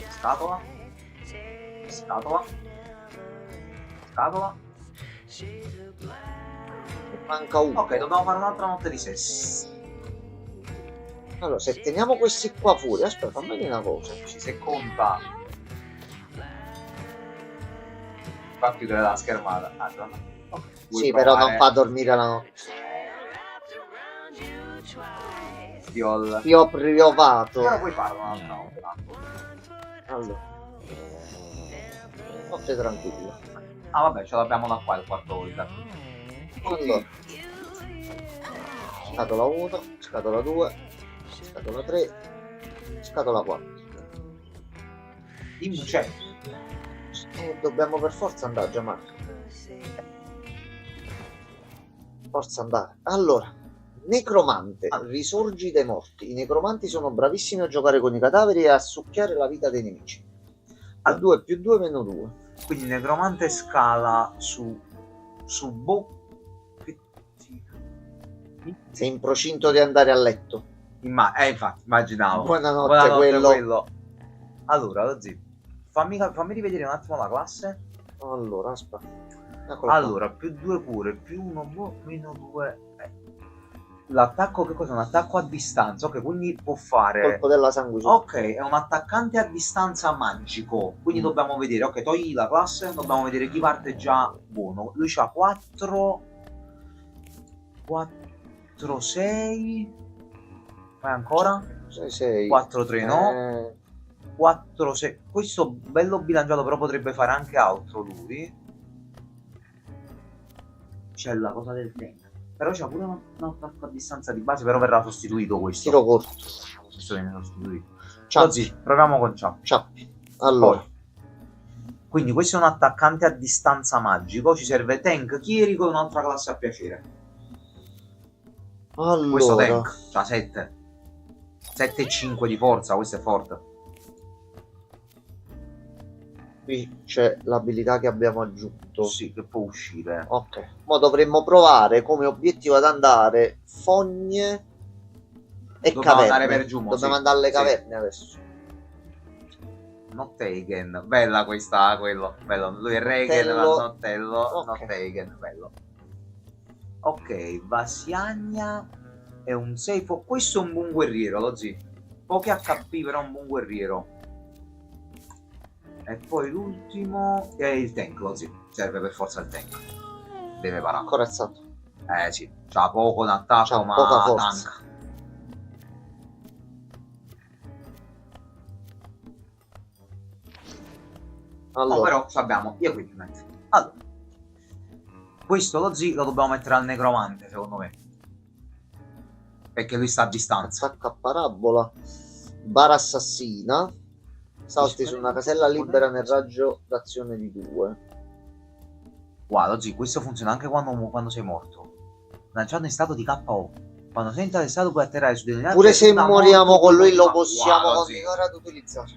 Scatola. Scatola. Scatola. Ne manca uno. Ok, dobbiamo fare un'altra notte di sesso. Allora, se teniamo questi qua fuori, aspetta, fammi dire una cosa. Se conta. Fa chiudere la schermata. Ah, no. Okay. Sì, però non fa dormire la notte. Fiol. Io ho provato. Però puoi farlo un'altra volta. Allora. Notte tranquilla. Ah vabbè, ce l'abbiamo da qua il quarto volta. Allora. Scatola 1, scatola 2, scatola 3, scatola 4. Dimmi c'è. Dobbiamo per forza andare, Gianmarco. Forza andare. Allora, necromante, risorgi dai morti. I necromanti sono bravissimi a giocare con i cadaveri e a succhiare la vita dei nemici. A 2 più 2 meno 2. Quindi necromante scala su Sei in procinto di andare a letto. infatti, immaginavo. Buonanotte, quello. Allora, lo zio, fammi rivedere un attimo la classe. Allora, aspetta. Eccola Allora, più 2 pure, più 1 meno 2. L'attacco che cos'è? Un attacco a distanza, ok, quindi può qua. fare. Colpo della sanguisuglia. Ok, è un attaccante a distanza magico. Quindi dobbiamo vedere, ok, togli la classe, dobbiamo vedere chi parte già buono. Lui c'ha 4 6. Fai ancora? 6. 4 3 no. 4 6. Questo bello bilanciato, però potrebbe fare anche altro lui. C'è la cosa del tank. Però c'ha pure un attacco a distanza di base, però verrà sostituito questo. Tiro corto. Questo viene sostituito. Ciappi. Proviamo con Ciappi. Ciappi. Allora. Quindi questo è un attaccante a distanza magico. Ci serve tank, chierico e un'altra classe a piacere. Questo Allora. tank c'ha 7. 7 e 5 di forza, questo è forte. Qui c'è l'abilità che abbiamo aggiunto. Sì, che può uscire. Ok. Ora dovremmo provare come obiettivo ad andare fogne e Dobbiamo caverne. andare per giù, mo, Dobbiamo sì. andare alle Sì. caverne adesso. Not taken. Bella questa, quello. Bello. Lui è Regen, Nottello. ma Nottello. Ok. Not taken. Bello. Ok, Vasiagna è un safe. Questo è un buon guerriero, lo zio. Pochi HP, però è un buon guerriero. E poi l'ultimo è il tank, lo zio. Serve per forza il tank. Deve parare. Corazzato. Sì. C'ha poco in attacco, C'ha ma poca forza. tank. Allora. Oh, però abbiamo gli equipment. Allora, questo lo zio lo dobbiamo mettere al necromante, secondo me. Perché lui sta a distanza. Attacco a parabola. Bara assassina. Salti su una casella libera nel raggio d'azione di 2. Guarda, zio, questo funziona anche quando sei morto. Lanciato in stato di KO. Quando sei interessato puoi atterrare su delle navi. Pure se moriamo con lui lo possiamo Guarda, sì. continuare ad utilizzare.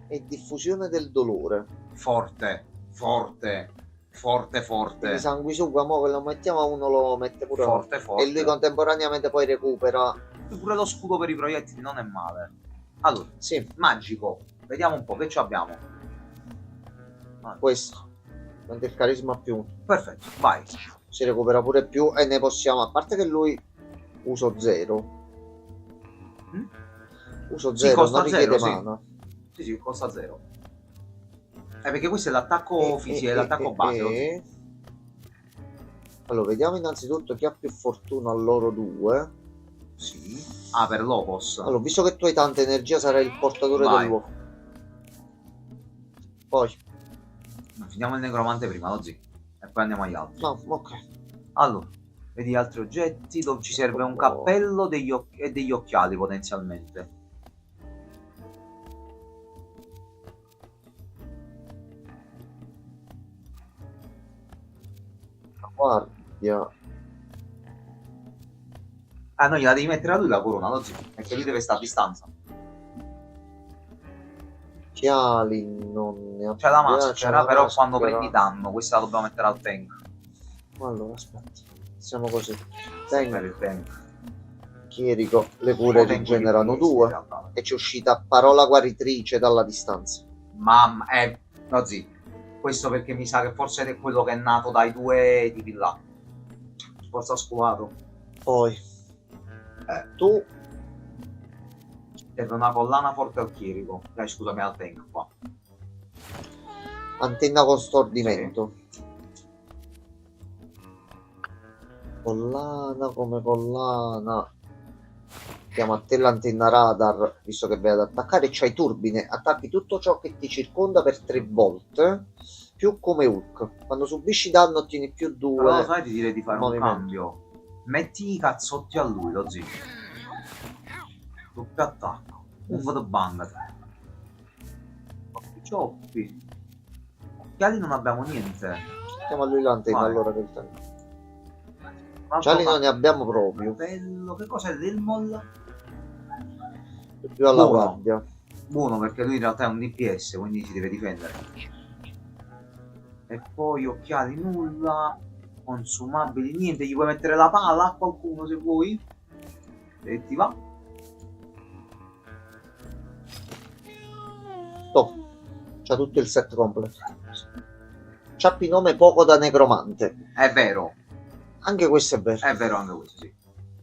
E diffusione del dolore. Forte, forte, forte, Quindi forte. sanguisuga, mo che lo mettiamo a uno lo mette pure a uno. Forte, forte. E lui contemporaneamente poi recupera. Pure lo scudo per i proiettili non è male. Allora, Sì, magico. Vediamo un po' che ci abbiamo. questo. Mentre il carisma più uno. Perfetto, vai. Si recupera pure più e ne possiamo. A parte che lui uso 0. Mm? Uso Sì, 0, costa non richiede zero, sì. mana. Sì, costa 0. Perché questo è l'attacco fisico, è l'attacco base. lo dico. Allora, vediamo innanzitutto chi ha più fortuna a loro due. Sì. Ah, per l'Opos. Allora, visto che tu hai tanta energia, sarai il portatore Vai. dell'uovo. Poi, Finiamo il necromante prima, lo zio. E poi andiamo agli altri. no, ok. Allora, vedi altri oggetti. Dove ci serve un cappello e degli occhiali potenzialmente. Guardia. Ah, no, gliela devi mettere a lui la corona, lo zio. Perché lui deve stare a distanza. Occhiali non ne ha. C'è la c'è maschera, la però quando maschera. prendi danno, questa la dobbiamo mettere al tank. Allora, aspetta. Siamo così. Per Tengo il tank. chierico, le cure O tank rigenerano di in 2. realtà. E ci è uscita parola guaritrice dalla distanza. Mamma, no zio. Questo perché mi sa che forse è quello che è nato dai due tipi là. Forza sculato. Poi, tu Serve una collana forte al chierico. Dai, scusami, al tank qua. antenna con stordimento. Collana come collana. Diamo a te l'antenna radar, visto che vai ad attaccare. C'hai turbine, attacchi tutto ciò che ti circonda per 3 volte, più come Hulk. Quando subisci danno ottieni più 2. Però lo sai, ti direi di fare un movimento. cambio. Metti i cazzotti a lui, lo zio. Doppio attacco. Un voto bang. Cioppi. Occhiali non abbiamo niente. Mettiamo a lui l'antenna Vai. allora che il tempo. Un altro Gialli non ne abbiamo proprio. bello. Che cos'è l'Elmol? Più alla Buono. guardia. Buono perché lui in realtà è un DPS, quindi si deve difendere. E poi occhiali nulla. Consumabili niente. Gli puoi mettere la pala a qualcuno se vuoi. E ti va. Oh, c'ha tutto il set completo. C'ha nome poco da necromante. È vero. Anche questo è vero. È vero anche questo, sì.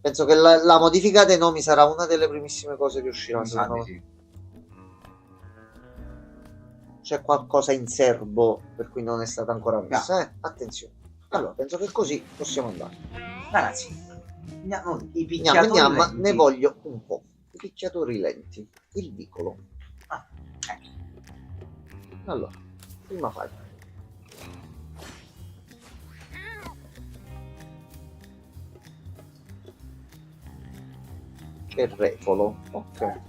Penso che la modifica dei nomi sarà una delle primissime cose che uscirà. Mi sa secondo di me. sì. C'è qualcosa in serbo per cui non è stata ancora messa. Attenzione. Allora, penso che così possiamo andare. Ragazzi, i picchiatori Andiamo, ma lenti. ne voglio un po'. I picchiatori lenti. Il vicolo. Ah, ecco. Allora, prima fai. C'è il refolo. Ok.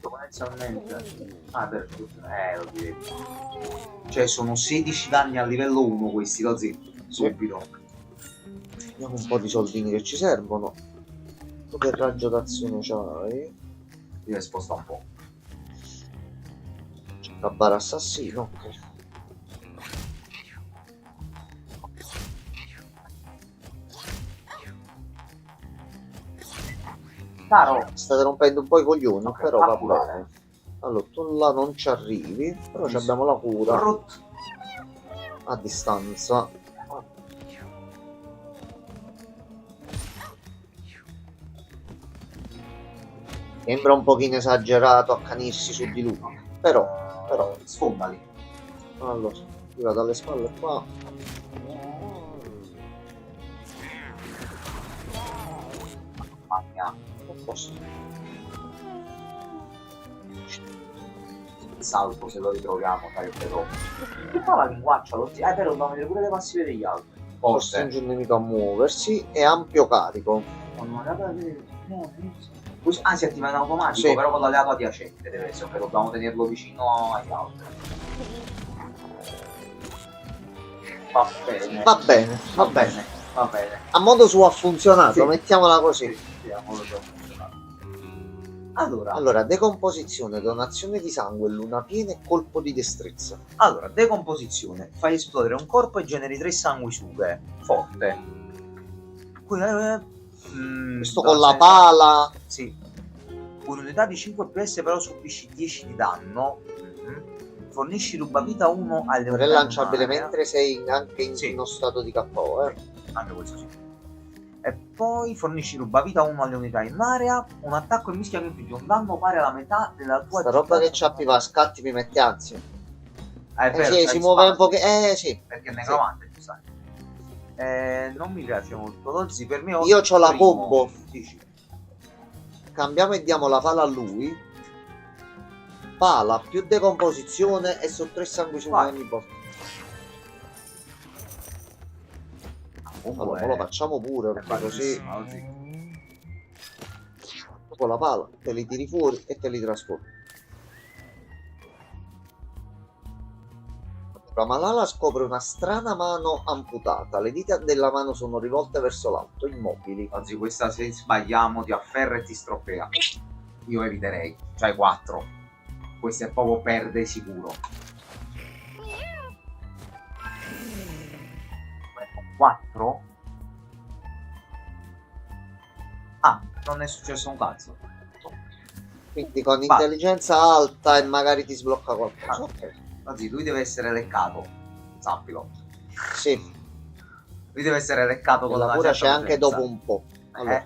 Potenzialmente. Ah, per lo direi. Cioè, sono 16 danni a livello 1 questi, lo zio. Subito. Vediamo un po' di soldini che ci servono. Tu che raggio d'azione c'hai? Io sposta un po'. C'è la bara assassino. Ok. Caro. State rompendo un po' i coglioni, Ok, però va accurato. bene. Allora, tu là non ci arrivi, però Sì. abbiamo la cura Rut. a distanza. Sembra un pochino esagerato accanirsi su di lui, però. Sfondali. Allora, io vado alle spalle qua. Magna. Non posso. Salvo se lo ritroviamo, dai, però. Che fa la linguaccia, lo zio? Però dobbiamo vedere pure le passive degli altri. Forse. Costringe il nemico a muoversi e ampio carico. Ah, si attiva in automatico, Sì. però con l'alleato adiacente deve essere, perché dobbiamo tenerlo vicino agli altri. Va bene. Va bene, va Va bene. bene. Va bene. A modo suo ha funzionato, Sì. mettiamola così. Sì, a modo suo ha funzionato. Allora, Allora, decomposizione, donazione di sangue, luna piena e colpo di destrezza. decomposizione. Fai esplodere un corpo e generi 3 sanguisughe. Forte. Questo con la pala. Sì. Un'unità di 5 PS però subisci 10 di danno. Fornisci rubavita 1 alle Non è unità lanciabile in area. mentre sei anche in Sì. uno stato di KO, Anche questo sì. E poi fornisci rubavita 1 alle unità in area. Un attacco in mischia che infligge un danno pari alla metà della tua Sta roba che agilità. c'appi va a scatti mi mette ansia. È vero, Sì, c'hai si muove un spazio, po' sì. perché è necromante, tu sai. Non mi piace molto Lozzi, per me Io c'ho la primo. combo. Dici. Cambiamo e diamo la pala a lui. Pala più decomposizione e su 3 sanguisughe Vai. ogni volta. Combo Allora, è- lo facciamo pure è perché così bellissima, Lozzi. con la pala te li tiri fuori e te li trasformi. La Malala scopre una strana mano amputata, le dita della mano sono rivolte verso l'alto, immobili. Lozzi, questa se sbagliamo ti afferra e ti stropea. Io eviterei. C'hai 4. Questo è proprio perde sicuro. 4? Ah, non è successo un cazzo. Quindi con Va. intelligenza alta e magari ti sblocca qualcosa. Ah. Ok. Anzi, lui deve essere leccato. Sappilo. Sì, Lui deve essere leccato con la una cura certa c'è anche urgenza. dopo un po'. Allora,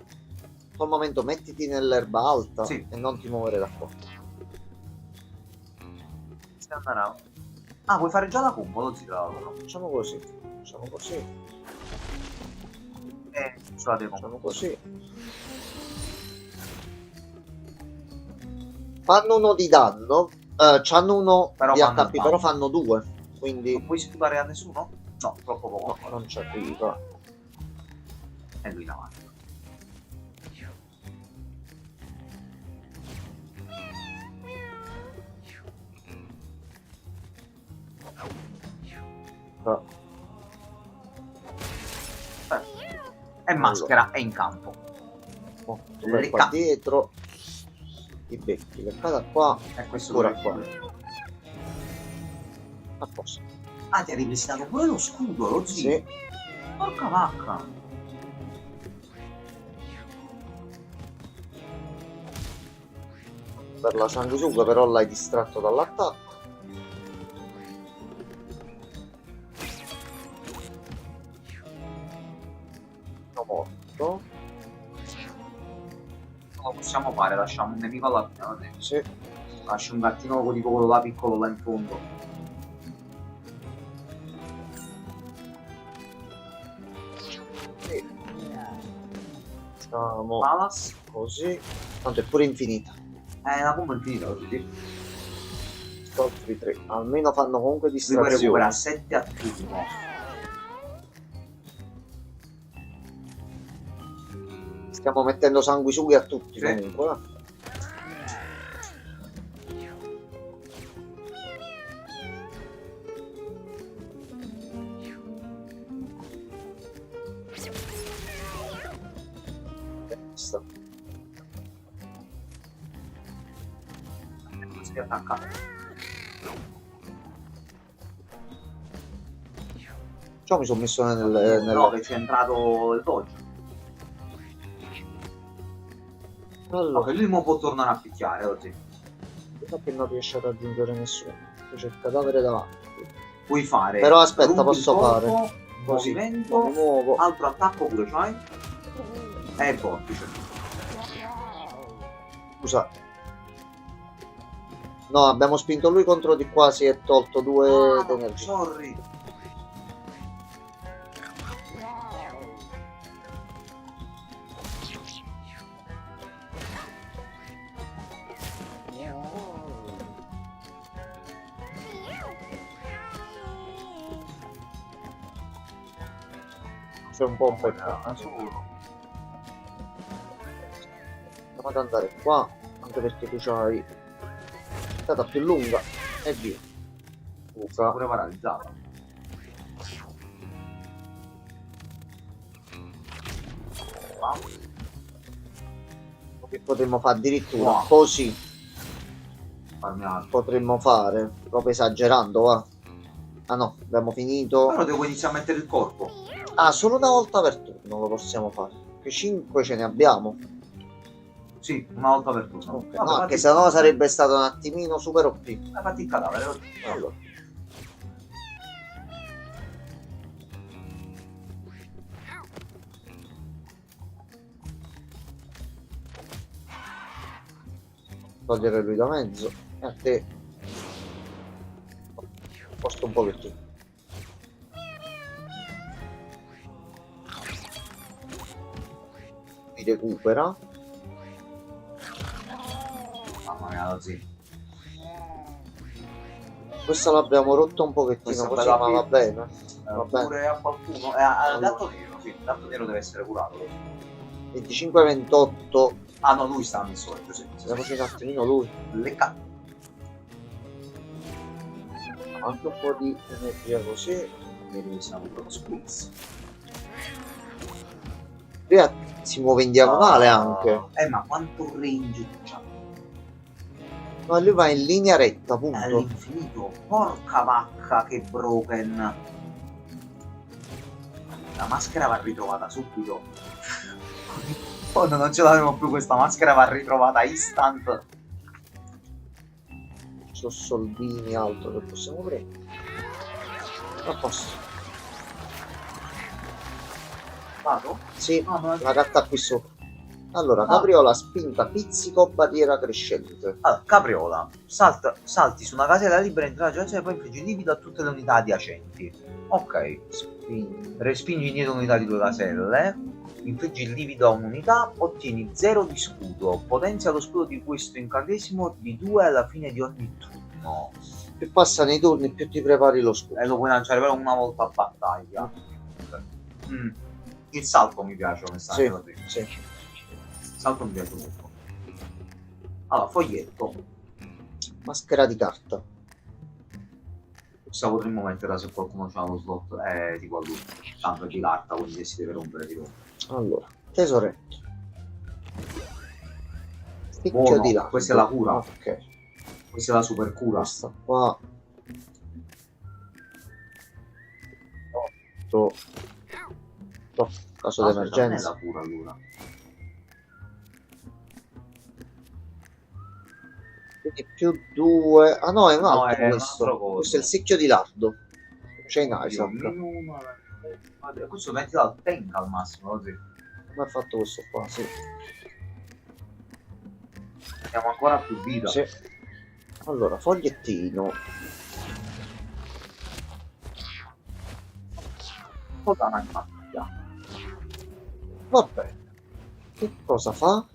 al momento mettiti nell'erba alta Sì. e non ti muovere da qua. Se andrà- Ah, vuoi fare già la combo? Lo zio. Facciamo così, facciamo così, Sulla devo. facciamo così. Fanno uno di danno, c'hanno uno Però di fanno HP, il però danno. fanno 2. Non Quindi puoi sputare a nessuno? No, troppo poco. no, non ci arriva. E lui in avanti. No. E maschera è in campo. Oh, tu vai qua dietro, ti becchi, leccata qua, E questo ora dove- qua. A posto. Ah, ti hai ripristinato pure lo scudo, lo zio. Sì. Porca vacca. Per la sanguisuga però l'hai distratto dall'attacco. Sono morto. Non lo possiamo fare, lasciamo un nemico alla fine. Va bene. Sì. Lascio un gattino tipo quello là piccolo là in fondo. Sì. Siamo Palace. così. Tanto è pure infinita. La combo è infinita così. Altri 3. Almeno fanno comunque Lui poi recupera distrazione. 7 a turno. Stiamo mettendo sanguisughe a tutti Sì. comunque. Sta. Si attacca. Ciò mi sono messo nel... No, che c'è entrato il dodge. No, Allora, che lui mo può tornare a picchiare oggi. che non riesce a raggiungere nessuno. C'è il cadavere davanti. Puoi fare. Però aspetta, rumbi posso il corpo, fare così. movimento, Mi muovo. altro attacco pure c'hai. E il vortice. Scusa. No, abbiamo spinto lui contro di qua, si è tolto 2 d'energia. Sorry. C'è un po' un peccato. Solo. Andiamo ad andare qua, anche perché tu c'hai stata più lunga e via. Sta pure paralizzata. qua. Che potremmo fare addirittura Wow. così. Farmi altro. Potremmo fare, proprio esagerando, va. Ah no, abbiamo finito. Però devo iniziare a mettere il corpo. Ah, solo una volta per turno lo possiamo fare. Che 5 ce ne abbiamo. Sì, una volta per turno. Ok. Vabbè, No, fatti- che se no sarebbe stato un attimino super OP. Fatti il cadavere. Allora. Togliere lui da mezzo e a te posto un pochettino. Mi recupera. Mamma mia, così. Questa l'abbiamo rotta un pochettino Questa così, bella ma qui. va bene. Va bene. Pure a qualcuno. Al gatto nero, sì. Il gatto nero deve essere curato. 25-28. Ah no, lui sta messo giù, sì. Vediamoci un attimino lui. Lecca. Anche un po' di energia così. Vedi che siamo proprio squeeze. Lui si muove in diagonale anche. Ma quanto range c'ha? Ma lui va in linea retta, punto. All'infinito. Porca vacca che broken. La maschera va ritrovata subito. Quando non ce l'avevo più questa maschera va ritrovata instant. Sono soldini altro che possiamo prendere. A posto. Vado? Sì, No, no, la carta qui sopra. Allora, Ah. capriola, spinta, pizzico, barriera crescente. Allora, capriola, salti su una casella libera in traccia e poi infliggi livido a tutte le unità adiacenti. Ok, respingi indietro unità di 2 caselle, infliggi il livido a un'unità, ottieni 0 di scudo, potenzia lo scudo di questo incantesimo di 2 alla fine di ogni turno. Più passano i turni, più ti prepari lo scudo. E lo puoi lanciare però una volta a battaglia. Il salto mi piace onestamente. Sì. Il salto mi piace molto. Allora, foglietto. Maschera di carta. Questa potremmo metterla se qualcuno c'ha lo slot tipo a lui. Tanto è di carta, quindi se si deve rompere di rompe. Allora, tesoretto. Spicchio Buono, di là. questa è la cura. Ok. Questa è la super cura. Questa qua. 8. Caso Ah, d'emergenza. non è la cura allora. Quindi più 2. Ah no, è un No, altro è un questo. altro coso. Questo è il secchio di lardo. C'è in Isaac. Vabbè, questo metti dal tank al massimo, così. Come ha fatto questo qua? Sì. Abbiamo ancora più vita. Sì. Allora, fogliettino. Cosa mai fatta? Va bene. Che cosa fa?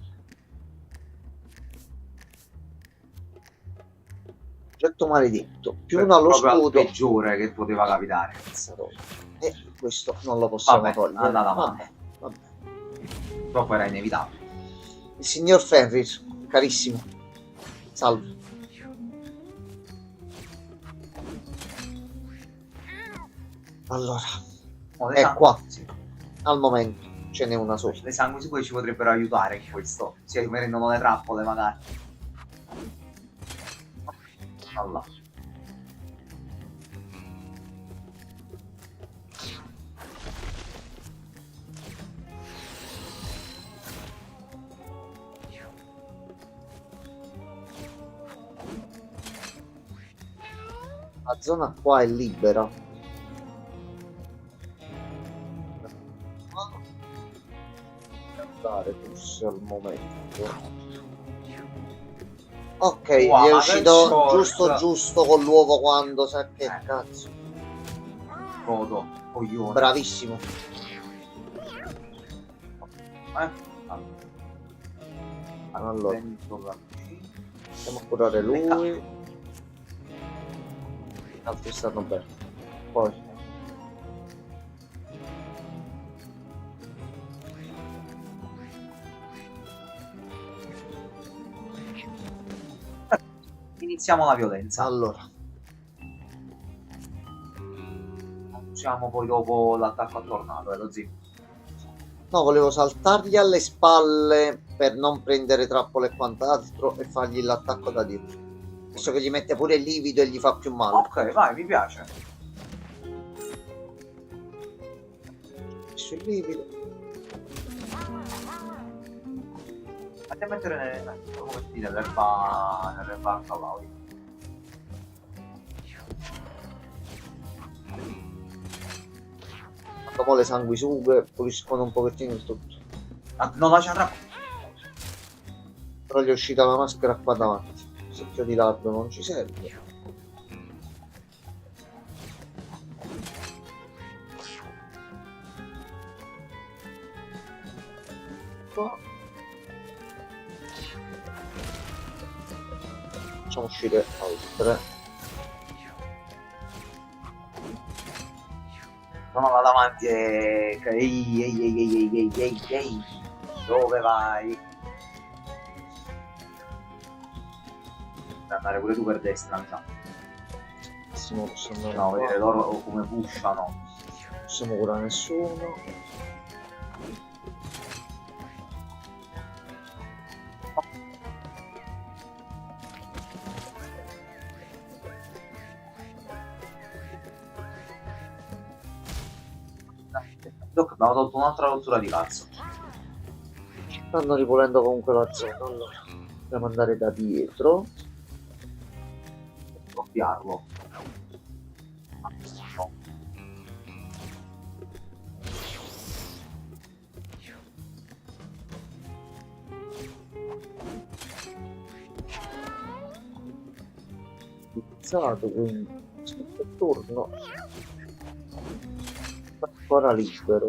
Oggetto maledetto. Più uno allo Proprio al scudo. peggiore che poteva capitare. E questo non lo possiamo Vabbè, togliere. andata avanti. Vabbè. Purtroppo era inevitabile. Il signor Fenrir, carissimo. Salve. Allora, è qua. Sì. Al momento ce n'è una sola. Le sanguisughe ci potrebbero aiutare in questo. Si prendono le trappole magari. Allora. La zona qua è libera. Andare forse al momento. Ok, Wow, gli è ma uscito che giusto short. giusto con l'uovo quando sa che cazzo. Godo, coglione. Bravissimo. Allora, andiamo a curare lui. Gli altri stanno bene. Poi Iniziamo la violenza. allora, Usiamo poi dopo l'attacco a tornado, lo zio. No, volevo saltargli alle spalle per non prendere trappole e quant'altro e fargli l'attacco da dietro. Visto che gli mette pure il livido e gli fa più male. Ok, vai, mi piace. Messo il livido. Andiamo a mettere nell'erba a cavallo. Dopo le sanguisughe puliscono un pochettino il tutto. Ah, no, lascia trappola. Però gli è uscita la maschera qua davanti. Il secchio di lardo non ci serve. Qua. Facciamo uscire altre. Sono là davanti e... Ehi. Dove vai? Devi andare pure tu per destra, mi sa. Posso andare No, qua. vedere loro come pushano. Non possiamo curare nessuno. Doc, abbiamo tolto un'altra rottura di cazzo. Stanno ripulendo comunque la zona. Allora, dobbiamo andare da dietro. Copiarlo. No. Pizzato, quindi aspetta il turno. Ancora libero.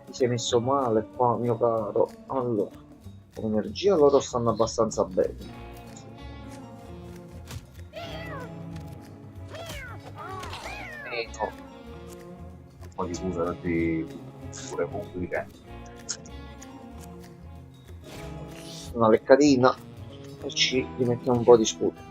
Ti sei messo male qua, mio caro. Allora, con energia loro stanno abbastanza bene. No. Un po' di cura pure pubbliche. Una leccatina e ci rimettiamo un po' di scudo.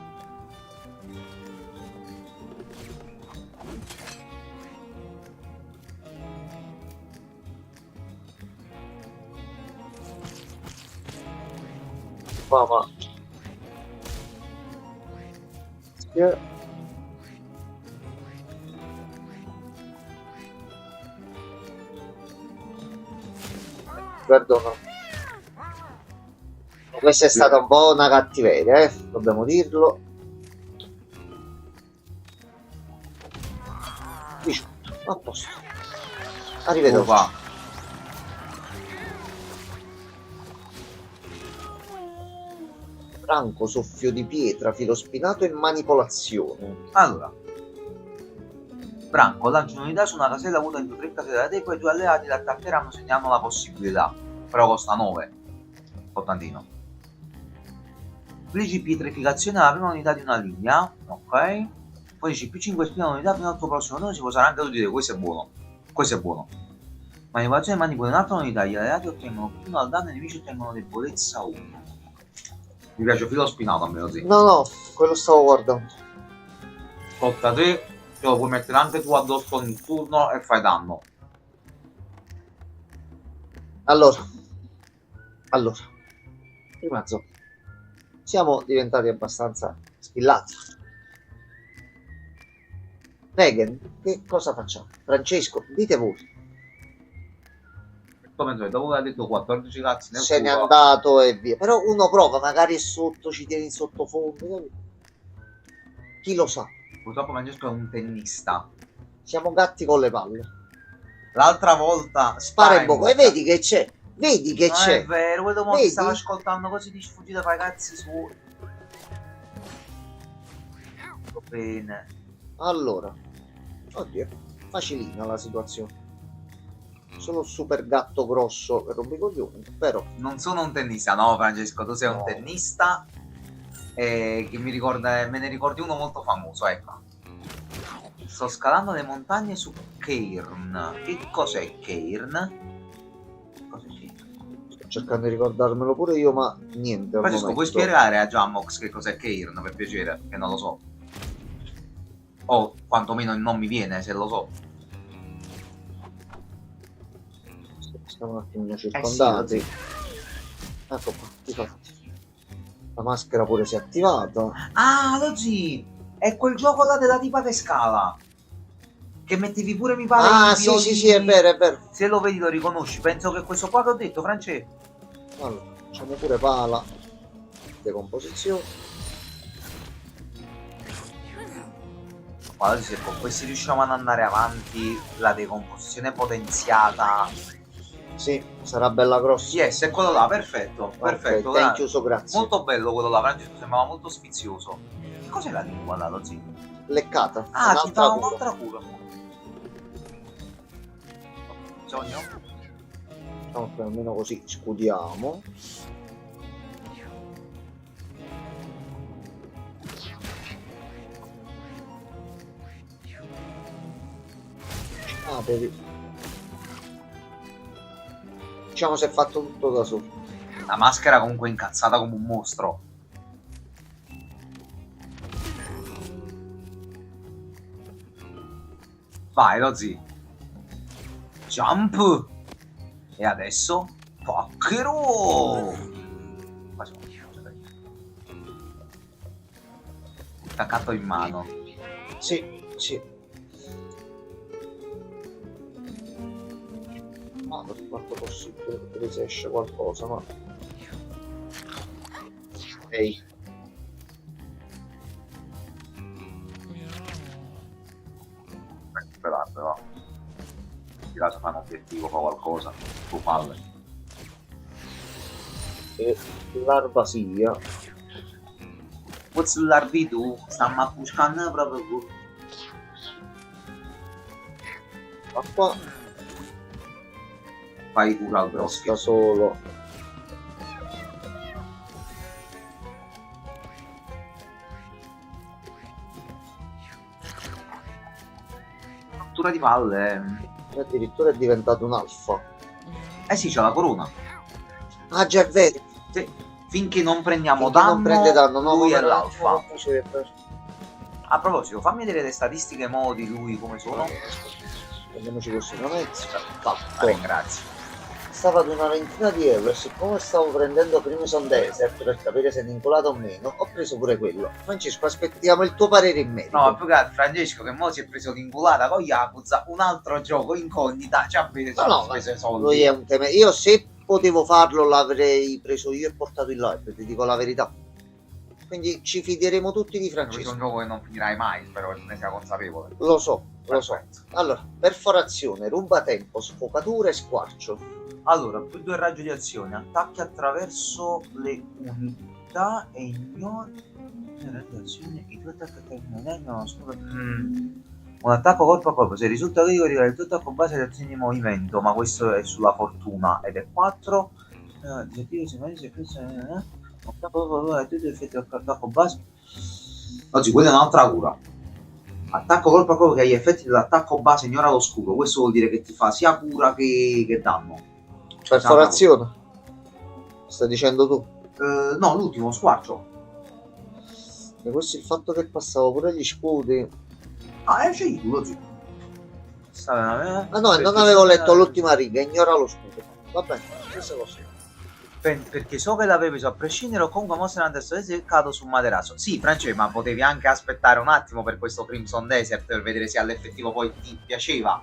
Ma perdono. Questa è stata un po' una cattiveria, dobbiamo dirlo. 18, a posto. Arrivederci. Qua. Franco, soffio di pietra, filo spinato e manipolazione. Allora, Branco lancia un'unità su una casella avuta in 3 caselle da te, poi i tuoi alleati l'attaccheranno se ne hanno la possibilità. Però costa 9. Tantino. Infliggi pietrificazione alla prima unità di una linea. Ok. Poi dici più 5 spina unità fino al tuo prossimo turno, si posarà anche tu dire questo è buono. Questo è buono. Manipolazione manipola un'altra unità, gli alleati ottengono più 1 al danno e i nemici ottengono debolezza 1. Mi piace filo spinato almeno sì. No, quello stavo guardando. Tocca a te, te lo puoi mettere anche tu addosso ogni turno e fai danno. Allora, prima zona. Siamo diventati abbastanza spillati. Megan, che cosa facciamo? Francesco, dite voi. Dopo che ha detto 14 cazzi nel Se n'è culo, andato e via. Però uno prova, magari è sotto, ci tiene in sottofondo. Capito? Chi lo sa? purtroppo Francesco è un tennista. Siamo gatti con le palle. L'altra volta Spara in bocca e vedi che c'è. Vedi che non c'è. è vero, quello mo Vedi? ti stava ascoltando così di sfuggita fai cazzi su. Va bene. Allora, oddio, facilina la situazione. Sono un super gatto grosso per rompicoglioni, però Non sono un tennista, no Francesco, tu sei No. un tennista. che mi ricorda, me ne ricordi uno molto famoso, ecco. Sto scalando le montagne su Cairn. Che cos'è Cairn? Cosa c'è? Sto cercando di ricordarmelo pure io, ma niente al Francesco, puoi momento. spiegare a Jammox che cos'è Cairn, per piacere? Che non lo so. O quantomeno non mi viene, se lo so. Stiamo un attimino circondati. Sì. Ecco qua, difatti. La maschera pure si è attivata. Ah, Lozzi! È quel gioco là della tipa che scala. Che mettevi pure, mi pare, Ah, i sì, sì, sì, violini. è vero, è vero. Se lo vedi lo riconosci. Penso che questo qua che ho detto, Francesco. Allora, facciamo pure pala. Decomposizione. Guarda, se con questi riusciamo ad andare avanti, la decomposizione potenziata. Sì, sarà bella grossa. Yes, è quello là, perfetto. Perfetto. Ok, thank you, so grazie. Molto bello quello là, Francesco, sembrava molto sfizioso. Che cos'è la lingua là, Lozzi? Leccata. Ah, ti un'altra fa curva. un'altra cura. Sogno? Facciamo che almeno così scudiamo. Ah, vedi. Diciamo si è fatto tutto da solo. La maschera comunque è incazzata come un mostro. Vai, Lozzi. Jump. E adesso Pacchero. Attaccato in mano. Sì, sì. Ma per quanto possibile vedere se esce qualcosa, ma. Ehi. Però. Di caso fa un obiettivo, fa qualcosa. Tu palle. E l'arbasia. What's l'arbitu? Stiamo a buscare proprio qui. Ma qua Fai cura al broschi. resta solo. Cattura di palle. E addirittura è diventato un alfa. Eh sì, c'è la corona. Ah, già è vero. Sì. Finché non prendiamo Finché danno, non prende danno, no, lui è come l'alfa. non faceva. A proposito, fammi vedere le statistiche mo di lui come sono. Prendiamoci questo mezzo. Grazie. Stava ad una ventina di euro e siccome stavo prendendo Crimson Desert per capire se è vincolato o meno, ho preso pure quello. Francesco, aspettiamo il tuo parere in merito. No, più che altro Francesco che mo si è preso l'inculata con Yakuza, un altro gioco incognita, ci ha speso i soldi. Lui è un tema. Io se potevo farlo l'avrei preso io e portato in live, ti dico la verità. Quindi ci fideremo tutti di Questo è Francesco. un gioco che non finirai mai, spero che ne sia consapevole. Lo so, lo so. Perfetto. Allora, perforazione, rubatempo, sfocatura e squarcio. Allora, più 2 raggio di azione, attacchi attraverso le unità e ignori i tuoi attacchi un attacco colpo a colpo, se risulta che il tuo attacco base di azioni di movimento, ma questo è sulla fortuna ed è 4 disattivo se mai se tutti gli effetti attacco base. Oggi quella è un'altra cura. Attacco colpo a colpo che ha gli effetti dell'attacco base ignora lo scudo, questo vuol dire che ti fa sia cura che danno. Perforazione? Stai dicendo tu? No, l'ultimo squarcio. E questo è il fatto che passavo pure gli scudi. Ah, scegli tu, Lozzi. Ah no, non avevo letto l'ultima riga, ignora lo scudo. Va bene, stessa cosa. Perché so che l'avevi preso a prescindere o comunque mostra una testa seccato su materasso. Sì, Francesco, ma potevi anche aspettare un attimo per questo Crimson Desert per vedere se all'effettivo poi ti piaceva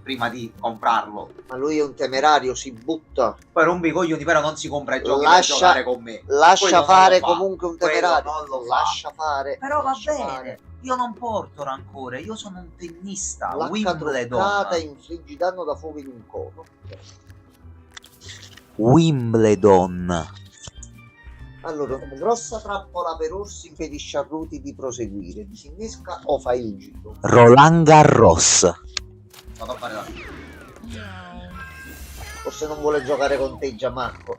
prima di comprarlo. Ma lui è un temerario, si butta. Poi rompi i coglioni, però non si compra i giochi Lascia- per giocare con me. Lascia Quello non fare lo fa. comunque un Quello temerario. non lo fa. Lascia fare. Però va lascia bene, fare. io non porto rancore, io sono un tennista, L'H Wimbledon. truccata infliggi danno da fuoco in un cono. Wimbledon. Allora, una grossa trappola per orsi impedisce a Ruti di proseguire. Disinnesca o fai il giro. Roland Garros. Vado a fare la fine. Forse non vuole giocare con te Gianmarco.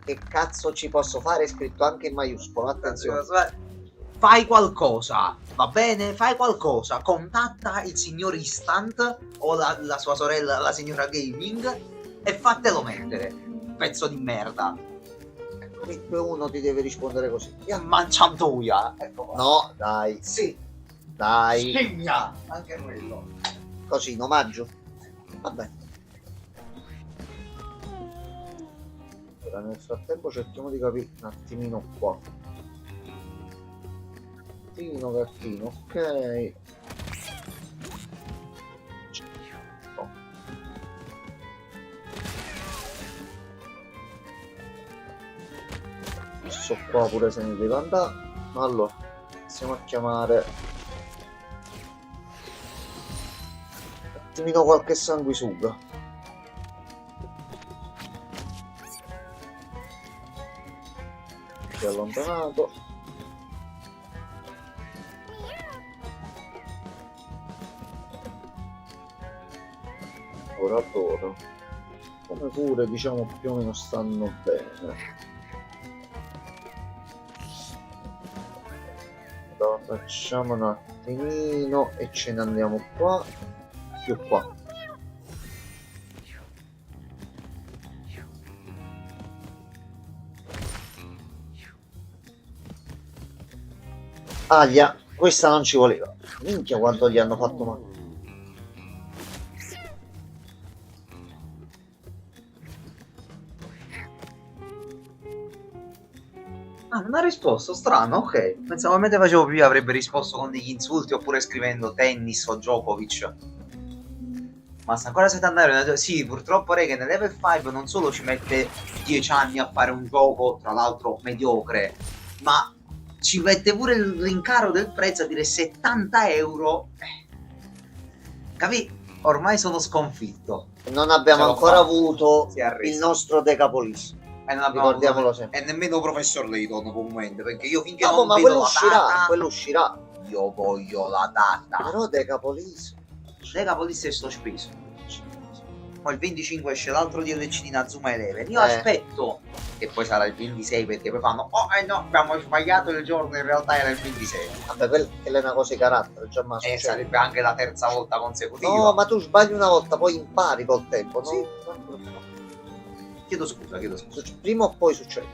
che cazzo ci posso fare? È scritto anche in maiuscolo, attenzione. Fai qualcosa, va bene? Fai qualcosa. Contatta il signor Instant o la sua sorella, la signora Gaming, e fatelo mettere. Pezzo di merda. Come uno ti deve rispondere così? Manciantuia. Ecco qua. No, dai, Sì. dai. Scimmia. Anche quello. Così, in omaggio. Vabbè. Ora, nel frattempo cerchiamo di capire un attimino qua. Gattino, ok. Oh. Questo qua pure se ne deve andare. Allora, iniziamo a chiamare un attimino qualche sanguisuga. Si è allontanato. Loro come pure diciamo più o meno stanno bene. Lo facciamo un attimino e ce ne andiamo qua più qua. Aglia, questa non ci voleva. Minchia quanto gli hanno fatto male. Ah, non ha risposto, strano, ok. Pensavo mentre facevo prima avrebbe risposto con degli insulti oppure scrivendo tennis o Djokovic. Ma sta ancora 70 euro. Sì, purtroppo Regen nel level 5 non solo ci mette 10 anni a fare un gioco, tra l'altro mediocre, ma ci mette pure l'incaro del prezzo a dire 70 euro. Capì? Ormai sono sconfitto. Non abbiamo ancora avuto il nostro Decapolis. Ricordiamolo sempre. E nemmeno Professor Layton comunque, perché io finché No, non ma vedo quello la uscirà, data, quello uscirà. io voglio la data. Però Decapolis. Decapolis è sto speso. Poi il 25 esce l'altro DLC di Nazuma Eleven. Io Eh. aspetto, e poi sarà il 26 perché poi fanno oh no, abbiamo sbagliato il giorno, in realtà era il 26. Vabbè, quella è una cosa di carattere, già ma E succede. sarebbe anche la terza volta consecutiva. No, ma tu sbagli una volta, poi impari col tempo, no? Sì. Chiedo scusa. Prima o poi succede.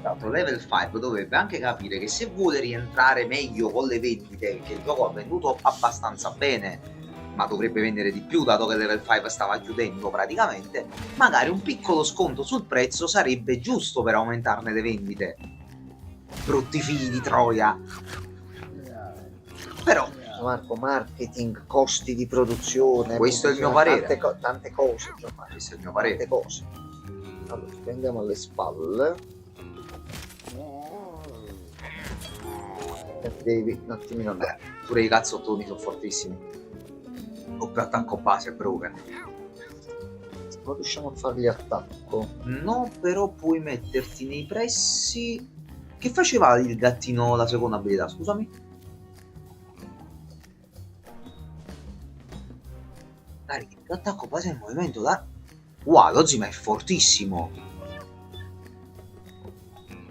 Tanto level 5 dovrebbe anche capire che se vuole rientrare meglio con le vendite, che il gioco ha venduto abbastanza bene, ma dovrebbe vendere di più dato che level 5 stava chiudendo praticamente, magari un piccolo sconto sul prezzo sarebbe giusto per aumentarne le vendite. Brutti figli di Troia. Però Marco, marketing, costi di produzione. Questo è il mio parere. Tante cose, Gianmarco. questo è il mio Tante parere. cose. Allora, ci prendiamo alle spalle. E devi un attimino andare. Pure i cazzottoni sono fortissimi. Doppio attacco base broken. Non riusciamo a fargli attacco. No, però puoi metterti nei pressi. Che faceva il gattino la seconda abilità? Scusami. Dai, l'attacco base in movimento da. Wow, l'Ozima è fortissimo.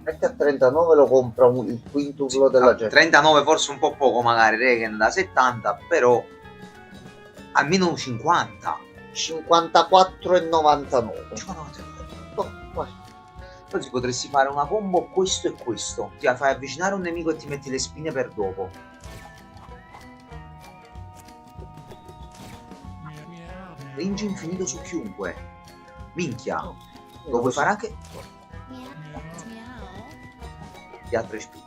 Metti a 39 lo compra il quintuplo della gente. 39 forse un po' poco magari, Regen da 70, però almeno un 50. 54,99. Oh, vai. Così potresti fare una combo questo e questo. Ti fai avvicinare un nemico e ti metti le spine per dopo. Range infinito su chiunque. Minchia. Lo puoi fare anche di altre spine.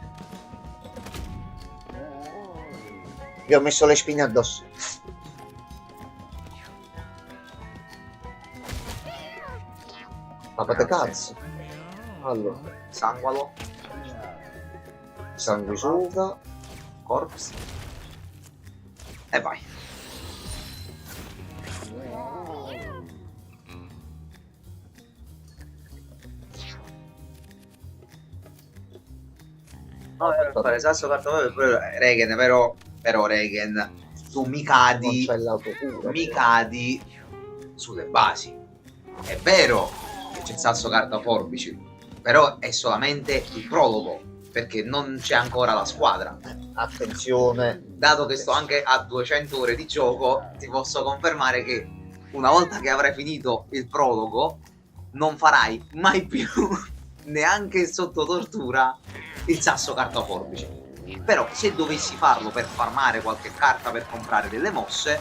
Vi ho messo le spine addosso. Ma fate cazzo. Allora, Sangualo. sanguisuga. Corpse. E vai. No, fare sasso cartone Regen, però Regen, tu mi Non cadi, c'è l'autocura. sulle basi. È vero che c'è il sasso carta forbici, però è solamente il prologo, perché non c'è ancora la squadra. Attenzione. Dato che sto anche a 200 ore di gioco, ti posso confermare che una volta che avrai finito il prologo non farai mai più, neanche sotto tortura, il sasso carta forbice. Però se dovessi farlo per farmare qualche carta, per comprare delle mosse,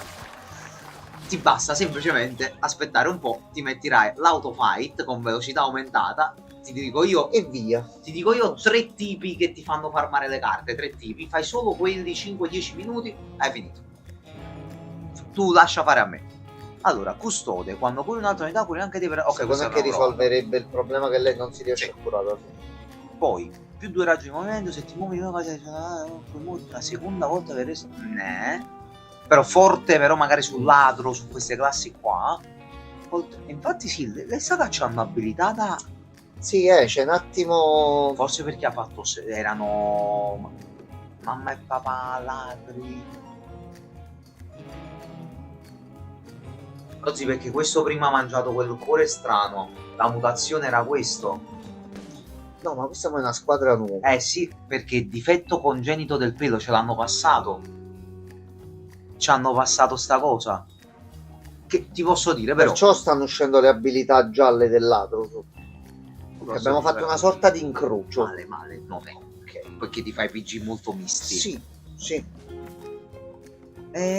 ti basta semplicemente aspettare un po', ti metterai l'autofight con velocità aumentata, ti dico io E via. 3 tipi che ti fanno farmare le carte, 3 tipi, fai solo quelli 5-10 minuti, hai finito. Tu lascia fare a me. Allora, custode, quando poi un'altra unità pure anche di... Ok, Secondo me che risolverebbe il problema che lei non si riesce Sì. a curare alla fine. Poi, più 2 raggi di movimento, se ti muovi la seconda volta che resta... Però forte, però magari sul ladro, su queste classi qua. Infatti sì, le saga c'hanno abilità da... Sì, c'è un attimo. Forse perché ha fatto... erano... mamma e papà ladri. Così, perché questo prima ha mangiato quel cuore strano. La mutazione era questo. No, ma questa è una squadra nuova. Eh sì, perché difetto congenito del pelo ce l'hanno passato. Ci hanno passato sta cosa. Che ti posso dire, però. Perciò stanno uscendo le abilità gialle del ladro. Posso Abbiamo dire, fatto una sorta di incrocio. Male, non è. Ok, perché ti fai PG molto misti. Sì, sì.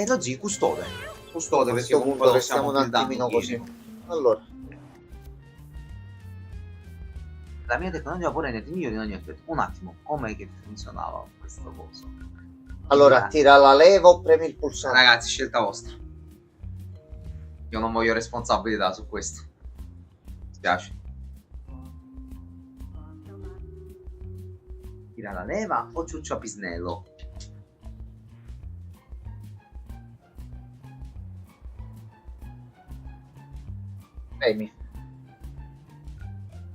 Lo zii, custode. Custode, A perché questo comunque punto lo restiamo stiamo un attimino buildando così. Allora, la mia tecnologia può renderti migliore in ogni aspetto. Un attimo, com'è che funzionava questa cosa? allora tira la leva o premi il pulsante. Ragazzi, scelta vostra. Io non voglio responsabilità su questo. Mi spiace. Tira la leva o ciuccia pisnello? Premi.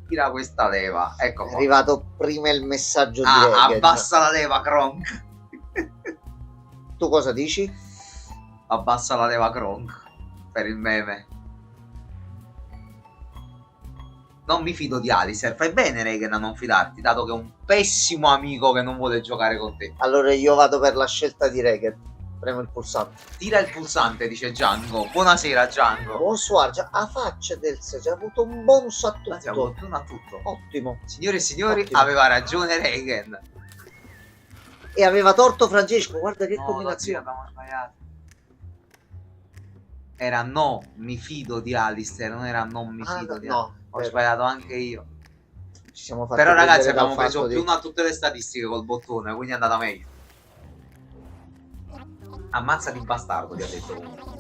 Tira questa leva. Ecco È qua. arrivato prima il messaggio di Ah, Regen. abbassa la leva, Kronk. Tu cosa dici? Abbassa la leva, Kronk. Per il meme. Non mi fido di Alistair. Fai bene, Regen, a non fidarti, dato che è un pessimo amico che non vuole giocare con te. Allora io vado per la scelta di Regen. Premo il pulsante. Tira il pulsante, dice Django. Buonasera, Django. Bonsoir, già a faccia del se ha avuto un bonus a Anzi, ha avuto tutto. più a tutto. Ottimo. Signore e signori, Ottimo. aveva ragione Regen. E aveva torto Francesco, guarda che No, combinazione. abbiamo sbagliato. Era no, mi fido di Alistair, non era non mi fido di Alistair. no, Ho sbagliato anche io. ci siamo fatti Però ragazzi, prendere dal abbiamo preso fatto più di- una a tutte le statistiche col bottone, quindi è andata meglio. Ammazza di bastardo, ti ha detto comunque.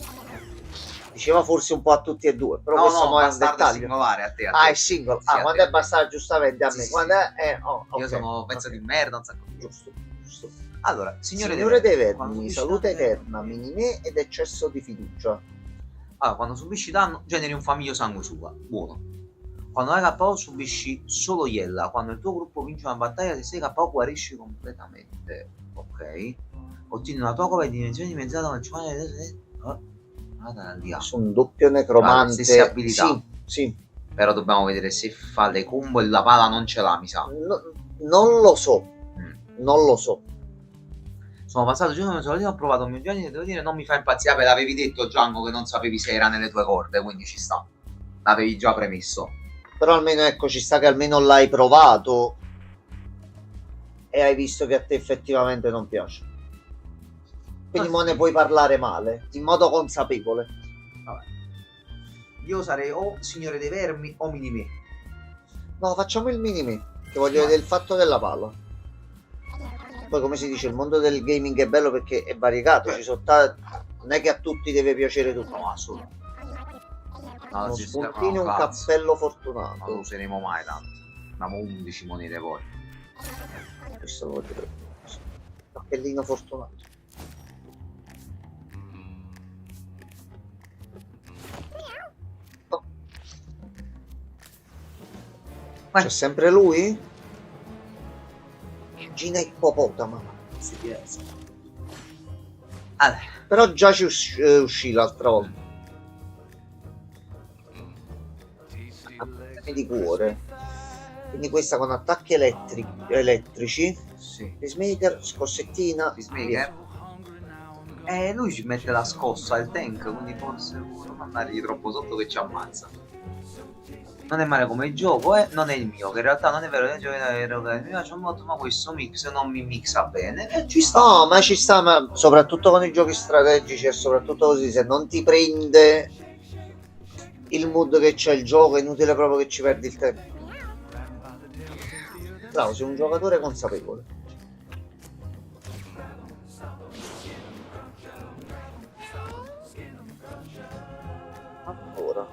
Diceva forse un po' a tutti e due, però No, questo no, mo è un bastardo è dettaglio. singolare, a te. Ah, è single. Sì, a Quando te. è bastardo giustamente a Sì, me. sì, Quando sì. è... Io ok, sono pezzo ok. di merda, un sacco di... Giusto, giusto. Allora, signore Signore dei quando vermi, subisci salute danno- eterna, minime ed eccesso di fiducia. Allora, quando subisci danno, generi un famiglio sangue sua. Buono. Quando hai KO subisci solo Iella. Quando il tuo gruppo vince una battaglia, se sei KO guarisci completamente. Ok. Ottieni una tua copia di dimensione dimezzata con 50... Guarda lì. Su un doppio necromante. Stesse abilità. Sì, sì. Però dobbiamo vedere se fa le combo e la pala non ce l'ha, mi sa. Non lo so. Mm. Non lo so. Sono passato giorno e ho provato un mio genio e devo dire non mi fa impazzire. Vabbè, l'avevi detto Django che non sapevi se era nelle tue corde, quindi ci sta. L'avevi già premesso. Però almeno ecco, ci sta che almeno l'hai provato e hai visto che a te effettivamente non piace. Quindi mo ne puoi parlare male, in modo consapevole. Vabbè. Io sarei o Signore dei Vermi o Minimi. No, facciamo il minimi, che voglio vedere il fatto della palla. Poi come si dice, il mondo del gaming è bello perché è variegato, ci sono non è che a tutti deve piacere tutto. No, assolutamente. No, Uno sì, spuntino e un cazzo. cappello Non lo fortunato. useremo mai tanto. Abbiamo 11 monete poi. Questo lo voglio vedere. Cappellino fortunato. Oh. C'è sempre lui? Gina ippopotama. Allora, Però già ci uscì l'altra volta. Problemi di cuore. Quindi questa con attacchi elettrici. sì. Peacemaker, scossettina. Peacemaker. E lui ci mette la scossa, il tank, quindi forse non andargli troppo sotto che ci ammazza. Non è male come gioco, non è il mio, che in realtà non è vero, è vero che mi piace molto, ma questo mix non mi mixa bene. E ci sta. No, ma ci sta, ma soprattutto con i giochi strategici e soprattutto così, se non ti prende il mood che c'è il gioco, è inutile proprio che ci perdi il tempo. Bravo, sei un giocatore consapevole. Allora,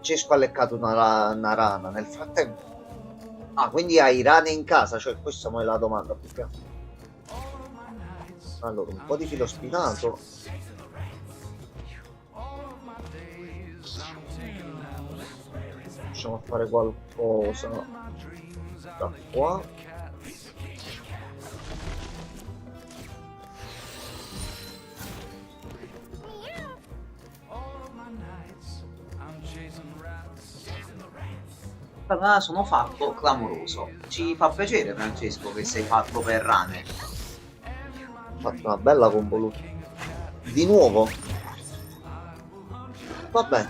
Cesco ha leccato una rana nel frattempo. Ah, quindi hai rane in casa, cioè questa è la domanda più che altro. Allora, un po' di filo spinato. Riusciamo a fare qualcosa da qua. Allora, sono fatto clamoroso. Ci fa piacere, Francesco, che sei fatto per rane. Ho fatto una bella combo. Di nuovo. Va bene.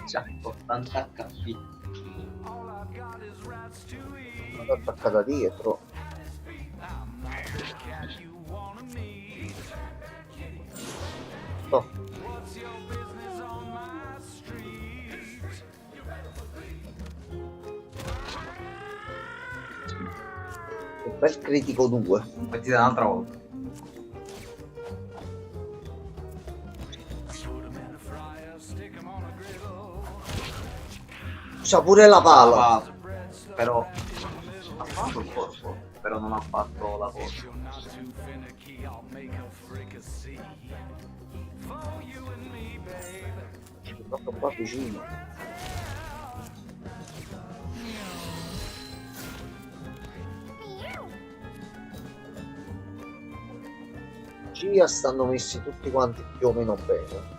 Già, 80 HP. L'ho attaccata dietro. No. Un bel critico 2. Mettite un'altra volta. C'ha pure la pala. Però ha fatto il corpo, però non ha fatto la cosa. Proprio qua vicino. Gia stanno messi tutti quanti più o meno bene.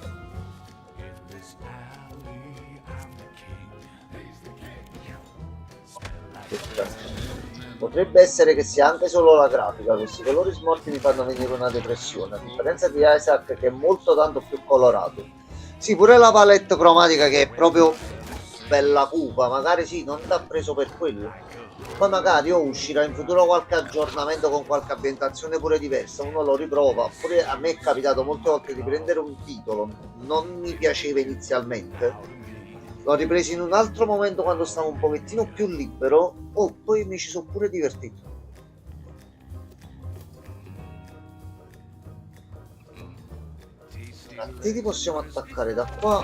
Potrebbe essere che sia anche solo la grafica, questi colori smorti mi fanno venire una depressione, a differenza di Isaac che è molto tanto più colorato. Sì, pure la palette cromatica che è proprio bella cupa, magari sì, non t'ha preso per quello. Poi magari uscirà in futuro qualche aggiornamento con qualche ambientazione pure diversa, uno lo riprova. Oppure a me è capitato molte volte di prendere un titolo, non mi piaceva inizialmente. L'ho ripreso in un altro momento quando stavo un pochettino più libero. Oh, poi mi ci sono pure divertito. Ti possiamo attaccare da qua.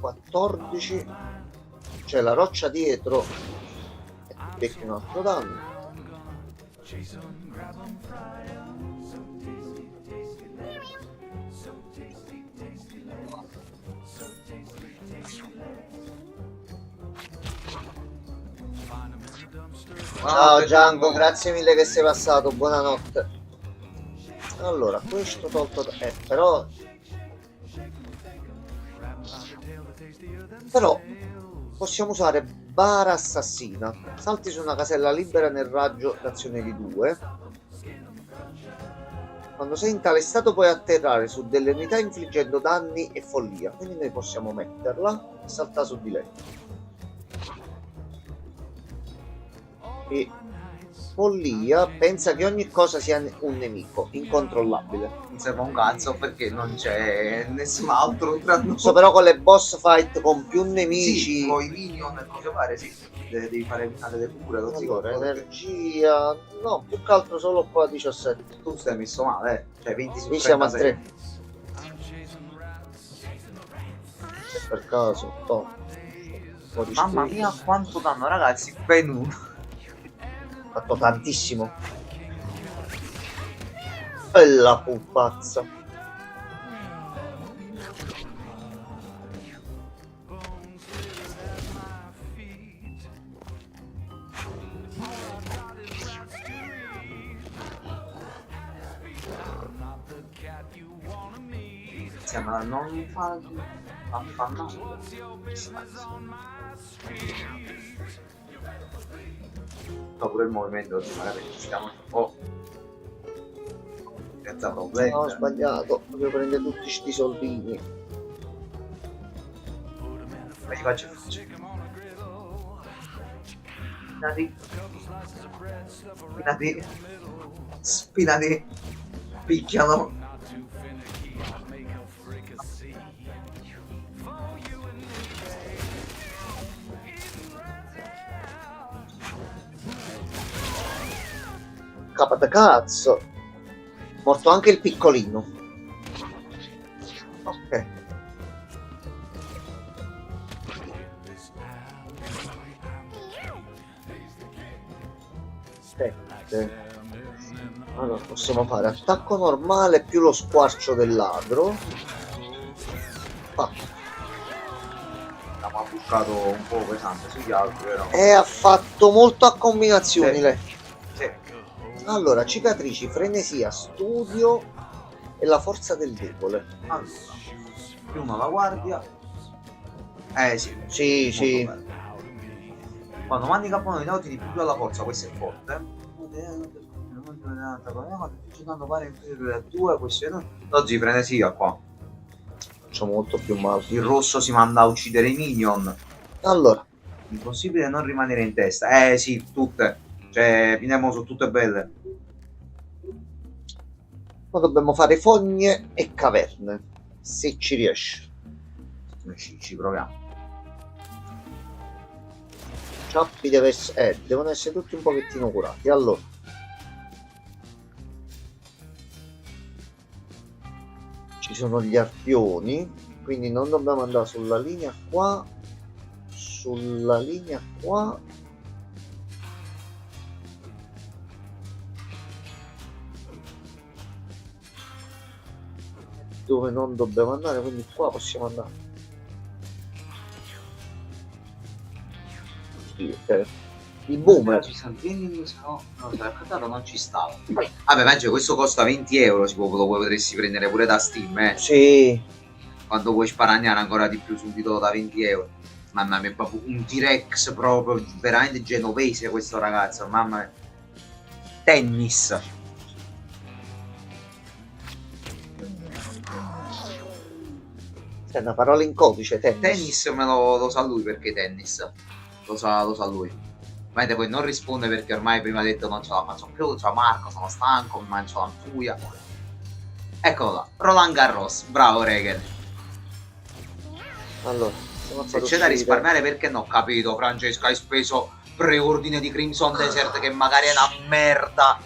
14. C'è la roccia dietro. E ti becchi un altro danno. Ciao Django, grazie mille che sei passato, buonanotte. Allora, questo tolto però possiamo usare bara assassina. Salti su una casella libera nel raggio d'azione di 2. Quando sei in tale stato puoi atterrare su delle unità infliggendo danni e follia, quindi noi possiamo metterla e saltare su di lei. E follia pensa che ogni cosa sia un nemico incontrollabile. Non serve un cazzo perché non c'è nessun altro tra noi. So, però con le boss fight con più nemici, sì, con i minion e cose varie, sì, devi fare delle cure così. allora, energia, no, più che altro solo qua 17. Tu stai messo male, cioè 20 su Qui siamo a 36. 3. Se per caso, oh. Mamma mia quanto danno ragazzi, ben uno. Ha fatto tantissimo. Bella pupazza. ma non fa male. Fa pure il movimento, magari ci stiamo un po'. Senza problemi. No, ho sbagliato, voglio prendere tutti sti soldini. Ma gli faccio spinati, spinati, picchiano. Capa da cazzo. Morto anche il piccolino. Ok. Aspetta. Allora possiamo fare attacco normale più lo squarcio del ladro. Abbiamo bucato un po' pesante sugli altri, però. E ha fatto molto a combinazioni Sì. lei. Sì. Allora, cicatrici, frenesia, studio e la forza del debole. Allora, più uno alla guardia. Sì. Sì, Molto sì. bello. Quando mandi cappone di noti di più alla forza, questo è forte. No, zi, frenesia qua. Facciamo molto più male. Il rosso si manda a uccidere i minion. Allora, Impossibile non rimanere in testa. Sì, tutte. Cioè, finiamo su tutte belle. ma dobbiamo fare fogne e caverne. Se ci riesce. Ci proviamo. Ciappi devono essere tutti un pochettino curati. Allora, ci sono gli arpioni, quindi non dobbiamo andare sulla linea qua. Sulla linea qua. Dove non dobbiamo andare, quindi qua possiamo andare. Sì, ok. Il boomer. No, non ci stava. Vabbè, mangia, questo costa 20 euro. Lo potresti prendere pure da Steam, Sì. Quando vuoi sparagnare ancora di più subito da 20 euro. Mamma mia, è proprio un T-Rex proprio veramente genovese questo ragazzo. Mamma mia. Tennis. È una parola in codice, tennis. Tennis me lo sa lui perché tennis. Lo sa lui. Ma poi non risponde perché ormai prima ha detto non ce la faccio più, ciao Marco, sono stanco, mi mangio la furia. Eccolo là, Roland Garros, bravo Regen. Allora, Se c'è da risparmiare perché no, ho capito Francesco, hai speso preordine di Crimson Desert che magari è una merda.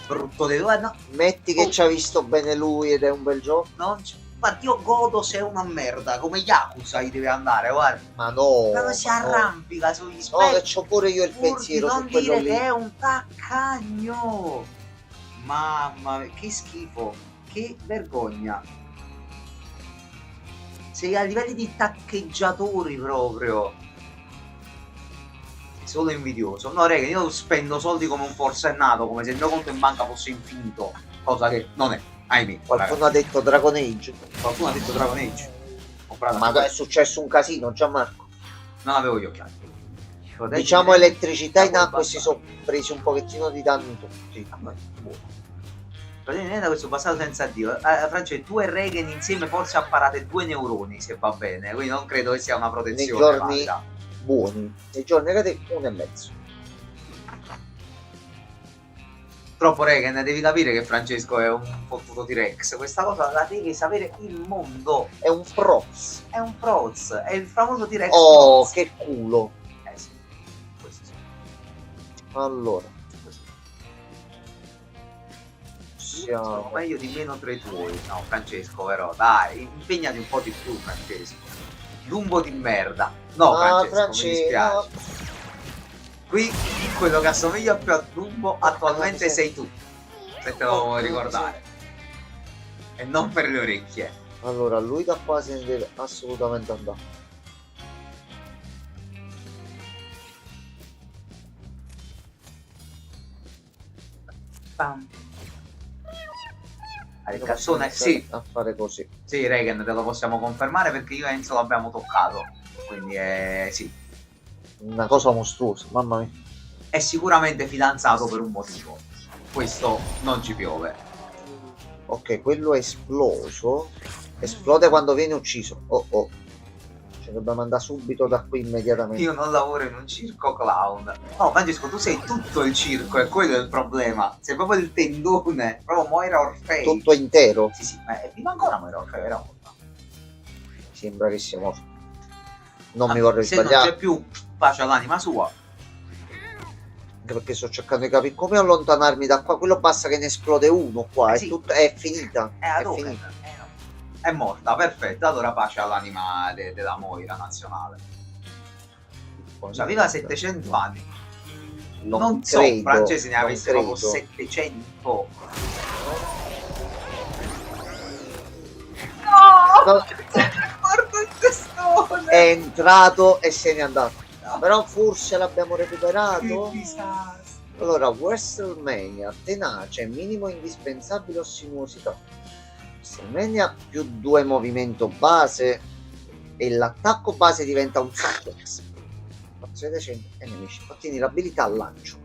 Brutto di due, no. metti che ci ha visto bene lui ed è un bel gioco. Non c- Guarda, io godo se è una merda, come Yakuza gli deve andare, guarda. Ma no. Però si arrampica sugli No, specchi. che c'ho pure io il Pur di pensiero non su quello dire lì. che è un taccagno. Mamma mia, che schifo, che vergogna. Sei a livelli di taccheggiatori proprio. Sei solo invidioso. No, raga, io spendo soldi come un forsennato, come se il mio conto in banca fosse infinito, cosa che non è. Ahimè, Qualcuno ha detto Dragon Age. qualcuno ha detto Dragon Age. Comprata Ma è successo un casino, Gianmarco. non avevo gli occhiali. Diciamo elettricità in acqua e si sono presi un pochettino di danni tutti. Praticamente questo passato senza Dio. Francesco, tu e Reagan insieme forse apparate 2 neuroni, se va bene, quindi non credo che sia una Nei protezione giorni valida. buoni, nei giorni negativi 1,5. Troppo Reagan, devi capire che Francesco è un fottuto T-Rex. Questa cosa la deve sapere il mondo. È un proz. È un proz, è il famoso T-Rex. Oh, proz. che culo. Sì, questo sì. Allora, Sono siamo... meglio di meno tra i tuoi. No, Francesco, però, dai, impegnati un po' di più, Francesco. Dumbo di merda. No, Francesco, mi dispiace. no. Qui quello che assomiglia più a Dumbo attualmente sei tu, se te lo vuoi ricordare. E non per le orecchie. Allora, lui da qua se ne deve assolutamente andare. Pam. Il cazzone, sì, a fare così. sì, Regan, te lo possiamo confermare perché io e Enzo l'abbiamo toccato. Quindi sì. Una cosa mostruosa, mamma mia. È sicuramente fidanzato per un motivo. Questo non ci piove. Ok, quello è esploso. Esplode quando viene ucciso. Oh oh. Ci dobbiamo andare subito da qui immediatamente. Io non lavoro in un circo clown. Oh, Francesco, tu sei tutto il circo, è quello il problema. Sei proprio il tendone, proprio Moira Orfei. Tutto intero. Sì, sì, ma è viva ancora Moira Orfei, era morta. Sembra che sia morto. Non mi vorrei Se non sbagliare. c'è più, pace all'anima sua. Anche perché sto cercando di capire come allontanarmi da qua. Quello basta che ne esplode uno qua. Sì. È finita. È È no. finita. È morta, perfetto. Allora pace all'anima della Moira nazionale. Cioè, aveva 700 anni. Non so, credo, francesi ne non avesse proprio credo. 700. No! Morto il testone! È entrato e se n'è andato. No. Però forse l'abbiamo recuperato. Che disastro. Allora, WrestleMania, tenace, minimo indispensabile o sinuosità. WrestleMania più 2 movimento base e l'attacco base diventa un suplex. Forza decente e nemici. Ottieni l'abilità al lancio.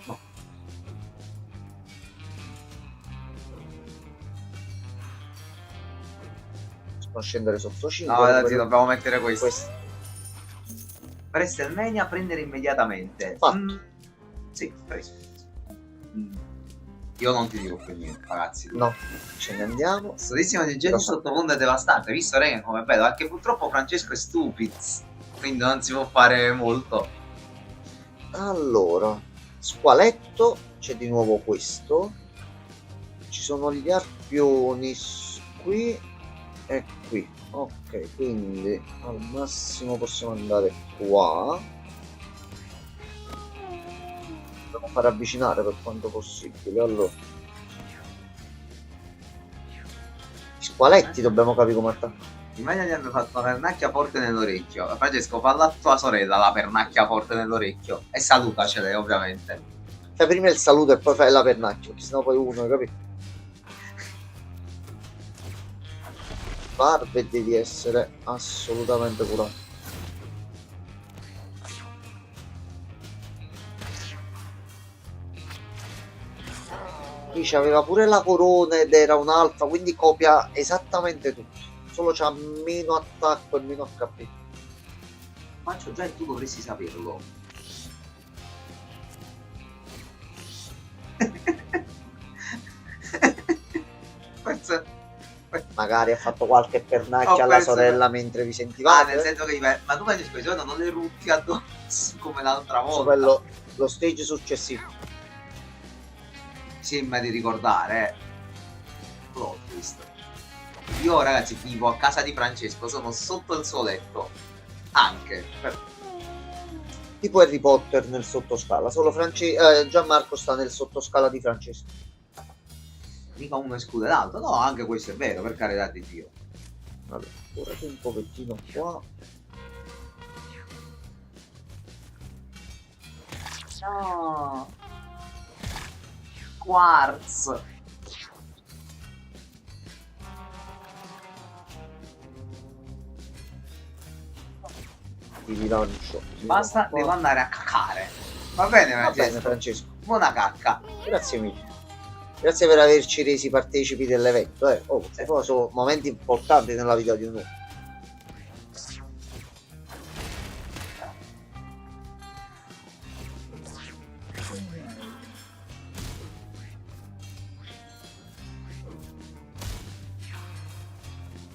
No. Sono scendere sotto 5. No, ragazzi, dobbiamo mettere questo. Questo. WrestleMania prendere immediatamente. Fatto. Sì, preso. Io non ti dico più niente, ragazzi. No, ce ne andiamo. Stodissimo di genio Lo so. sottofondo è devastante. Visto Regan come bello, anche purtroppo Francesco è stupiz. Quindi non si può fare molto. Allora, squaletto, c'è di nuovo questo. Ci sono gli arpioni qui e qui. Ok, quindi al massimo possiamo andare qua. Dobbiamo far avvicinare per quanto possibile. Allora, gli squaletti dobbiamo capire come attaccare. In media gli hanno fatto una pernacchia forte nell'orecchio. Francesco, falla a tua sorella la pernacchia forte nell'orecchio. E salutacele, ovviamente. Fai prima il saluto e poi fai la pernacchia, perché sennò poi uno, capito? Barbe devi essere assolutamente curato. Qui c'aveva pure la corona ed era un alfa, quindi copia esattamente tutto. Solo c'ha meno attacco e meno HP. Faccio già e tu dovresti saperlo. Forse... Magari ha fatto qualche pernacchia Ho alla perso- sorella mentre vi Ah, sentivate. nel senso che ma tu Francesco di solito non le rutti addosso come l'altra Su volta. quello, lo stage successivo. Sembra di ricordare, plot twist. Io ragazzi vivo a casa di Francesco, sono sotto il suo letto. Anche. Tipo Harry Potter nel sottoscala, solo Gianmarco sta nel sottoscala di Francesco. Mica uno esclude l'altro. No, anche questo è vero, per carità di Dio. Allora, ora un pochettino qua. No. Quartz. Ti rilancio. Basta, Qua. devo andare a cacare. Va bene, Va Francesco? bene Francesco, Buona cacca. grazie mille. Grazie per averci resi partecipi dell'evento. Oh, queste cose sono momenti importanti nella vita di un uomo.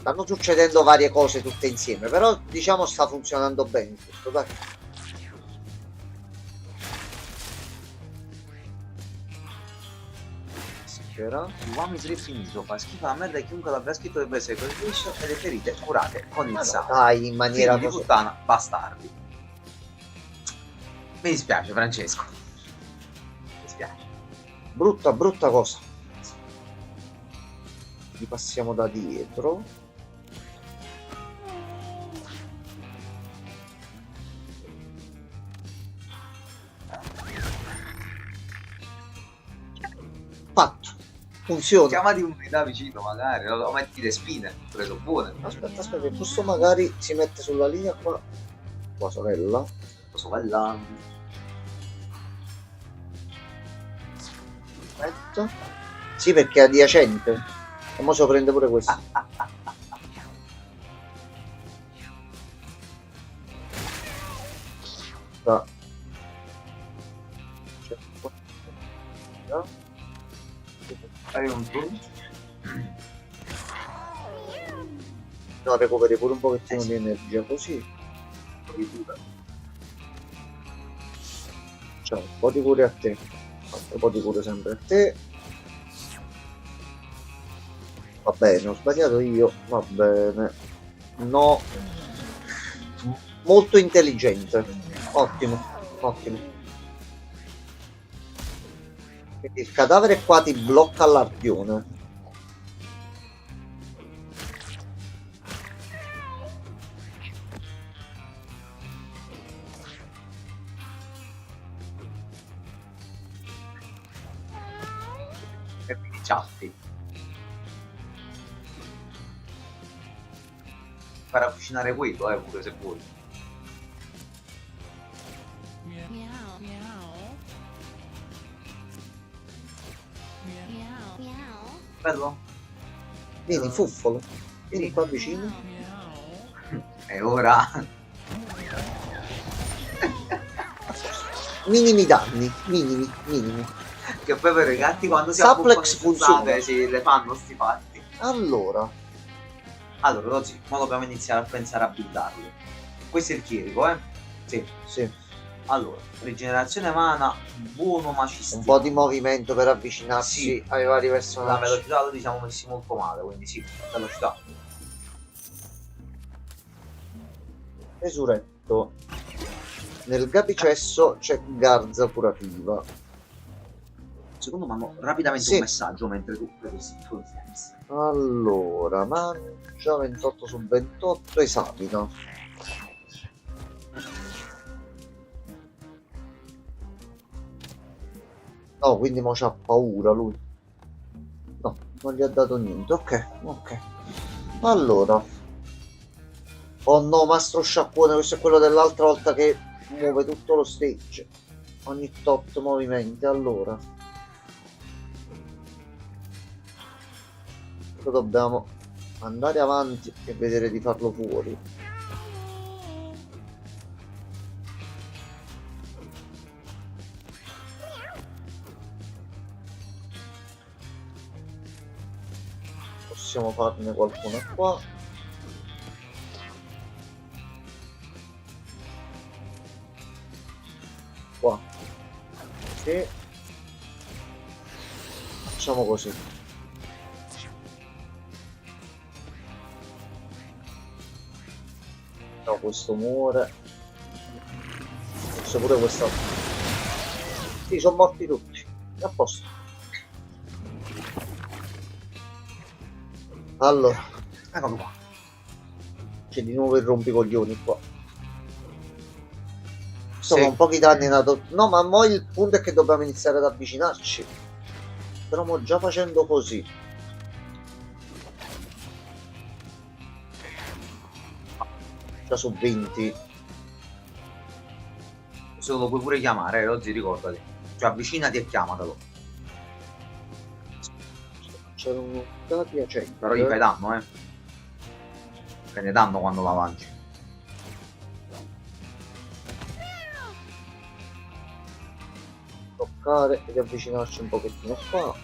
Stanno succedendo varie cose tutte insieme, però diciamo sta funzionando bene tutto, dai. Maschera. Uomini 3 finito, fa schifo la merda e chiunque l'abbia scritto deve essere colpito e le ferite curate con il Ma no, sangue. dai, in maniera Figli di così. puttana, bastardi. Mi dispiace, Francesco. Mi dispiace. Brutta, brutta cosa. Li passiamo da dietro. Fatto. funziona. Chiamati un'unità vicino magari, lo metti le spine, preso buone. Aspetta, aspetta, che questo magari si mette sulla linea qua. Tua sorella. Cosa va là? Aspetta. Sì, perché è adiacente. E mo se lo prende pure questo. Ah. C'è qua. No? Hai un turno? No, recuperi pure un pochettino di energia così. Ciao, un po' di cure a te. Un po' di cure sempre a te. Va bene, ho sbagliato io. Va bene. No. Molto intelligente. Ottimo, ottimo. Quindi il cadavere qua ti blocca l'arpione. E quindi ciaffi. Fare a cucinare quello, pure se vuoi. Meow. Meow. Meow. Meow. Bello? Vieni, fuffolo. Vieni qua vicino. E ora? Minimi danni, minimi, minimi. Che poi per i gatti quando si Suplex abbuffano funziona. si le fanno sti fatti. Allora, Allora, oggi ma dobbiamo iniziare a pensare a buildarli. Questo è il chierico, eh? Sì. sì, Allora, rigenerazione mana, buono ma ci un stiamo. po' di movimento per avvicinarsi Sì. ai vari La personaggi. velocità lo siamo messi molto male, quindi sì, velocità. Resuretto. Nel gabicesso c'è garza curativa. Secondo me hanno rapidamente Sì. un messaggio mentre tu fai questi consensi. Allora, mangia 28 su 28, esamina. No, quindi mo c'ha paura lui. No, non gli ha dato niente. Ok, ok. Allora. Oh no, Mastro Sciacquone, questo è quello dell'altra volta che muove tutto lo stage. Ogni tot movimenti, allora. Dobbiamo andare avanti e vedere di farlo fuori. Possiamo farne qualcuna qua. Qua. E facciamo così. No, questo muore. Faccio pure quest'altro. Sì, sono morti tutti. È a posto. Allora, Eccolo qua. c'è di nuovo il rompicoglioni qua. Sono Sì. un pochi danni nato. No, ma mo il punto è che dobbiamo iniziare ad avvicinarci. Però mo già facendo così. Già su 20. Se lo puoi pure chiamare, oggi ricordati. Cioè avvicinati e chiamatelo. C'era un adiacente. Però gli fai danno, Prende danno quando la lanci. Toccare ed avvicinarci un pochettino qua.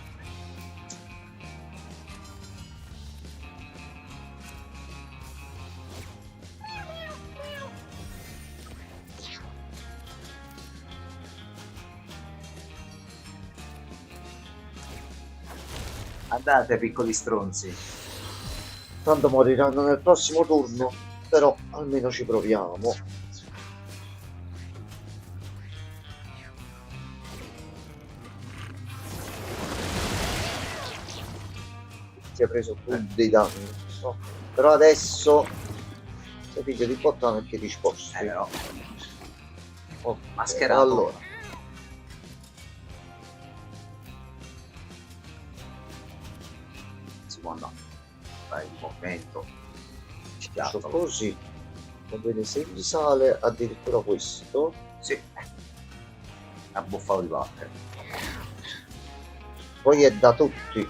Andate piccoli stronzi. Tanto moriranno nel prossimo turno, però almeno ci proviamo. Si è preso tutti dei danni, no? Però adesso sei figlio di bottano e ti risposti. Però. Ok, Mascherato. allora movimento. Faccio così. Va bene, se gli sale addirittura questo. Sì. Ha buffato di parte. Poi è da tutti.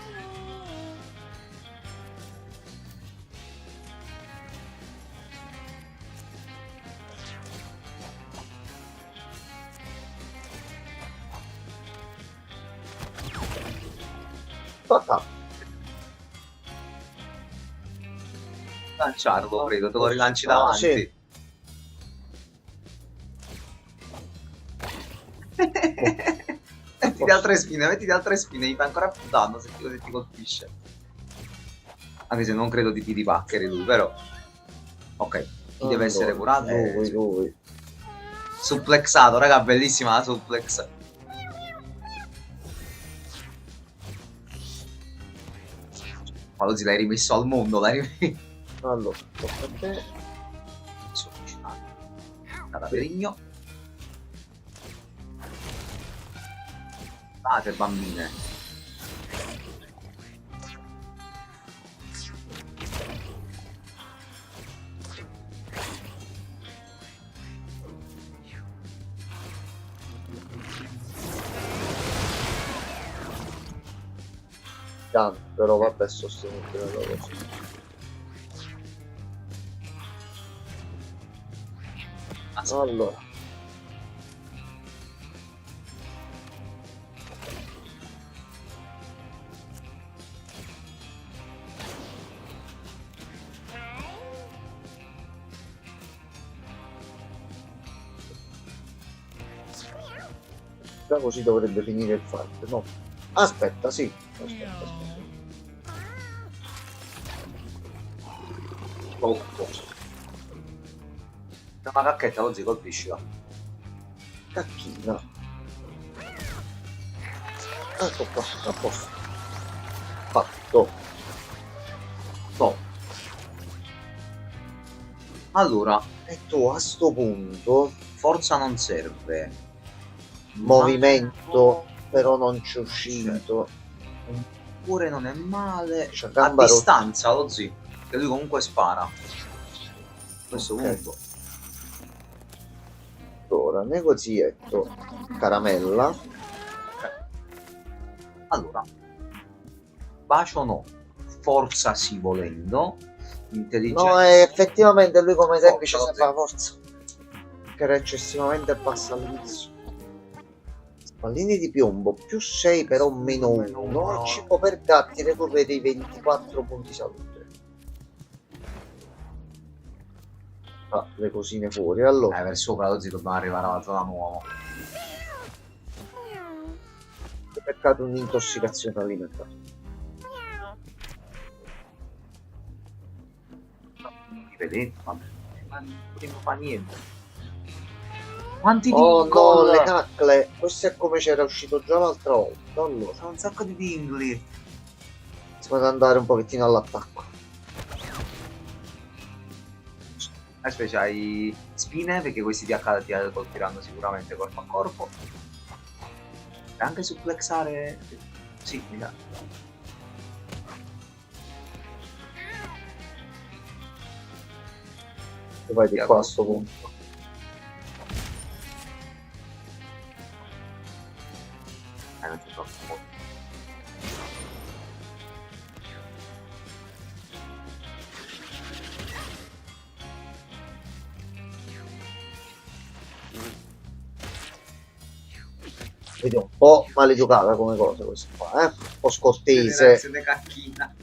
Papà. Lanciarlo, prego, te lo rilanci Ah, davanti. sì. Mettiti altre spine, gli fa ancora più danno se ti colpisce. Anche se non credo di tiri paccheri lui, però. Ok, chi deve essere curato? Lui. Suplexato, raga, bellissima la suplex. Ma così l'hai rimesso al mondo, l'hai rimesso. Allora, tocca a te. Cadaverigno. State bambine. Tanto, però vabbè, sostenibile la cosa. Allora, già così dovrebbe finire il fight, no? Aspetta, sì. Aspetta. Una cacchetta così colpisci. Cacchina. Ecco qua, a posto. Fatto. No. Allora, E tu a sto punto, forza non serve. movimento, però non ci è uscito. Pure non è male. C'ha A gamba rotta. distanza lo zio. Che lui comunque spara. A questo Ok. punto. Allora, negozietto. Caramella. Allora. Bacio no. Forza sì volendo. Intelligenza. No, effettivamente lui come semplice Forza, sembra forza. Che era eccessivamente bassa all'inizio. Pallini di piombo più 6 però meno 1. Cibo per gatti recuperi 24 punti salute. Ah, le cosine fuori. Allora, Per sopra lo zio dobbiamo arrivare alla zona nuova. peccato un'intossicazione alimentare. Vedete? Vabbè. Ma non fa niente. Quanti Oh no, dingle? le cacle. Questo è come c'era uscito già l'altra volta. Allora, Sono un sacco di dingli. si può andare un pochettino all'attacco. Aspetta, c'hai spine perché questi TH ti colpiranno sicuramente corpo a corpo. E anche suplexare. Sì, mi sa. E vai di qua a sto punto. Non c'è troppo. Vedi un po' maleducata come cosa questa qua, un po' scortese. Siete cacchina.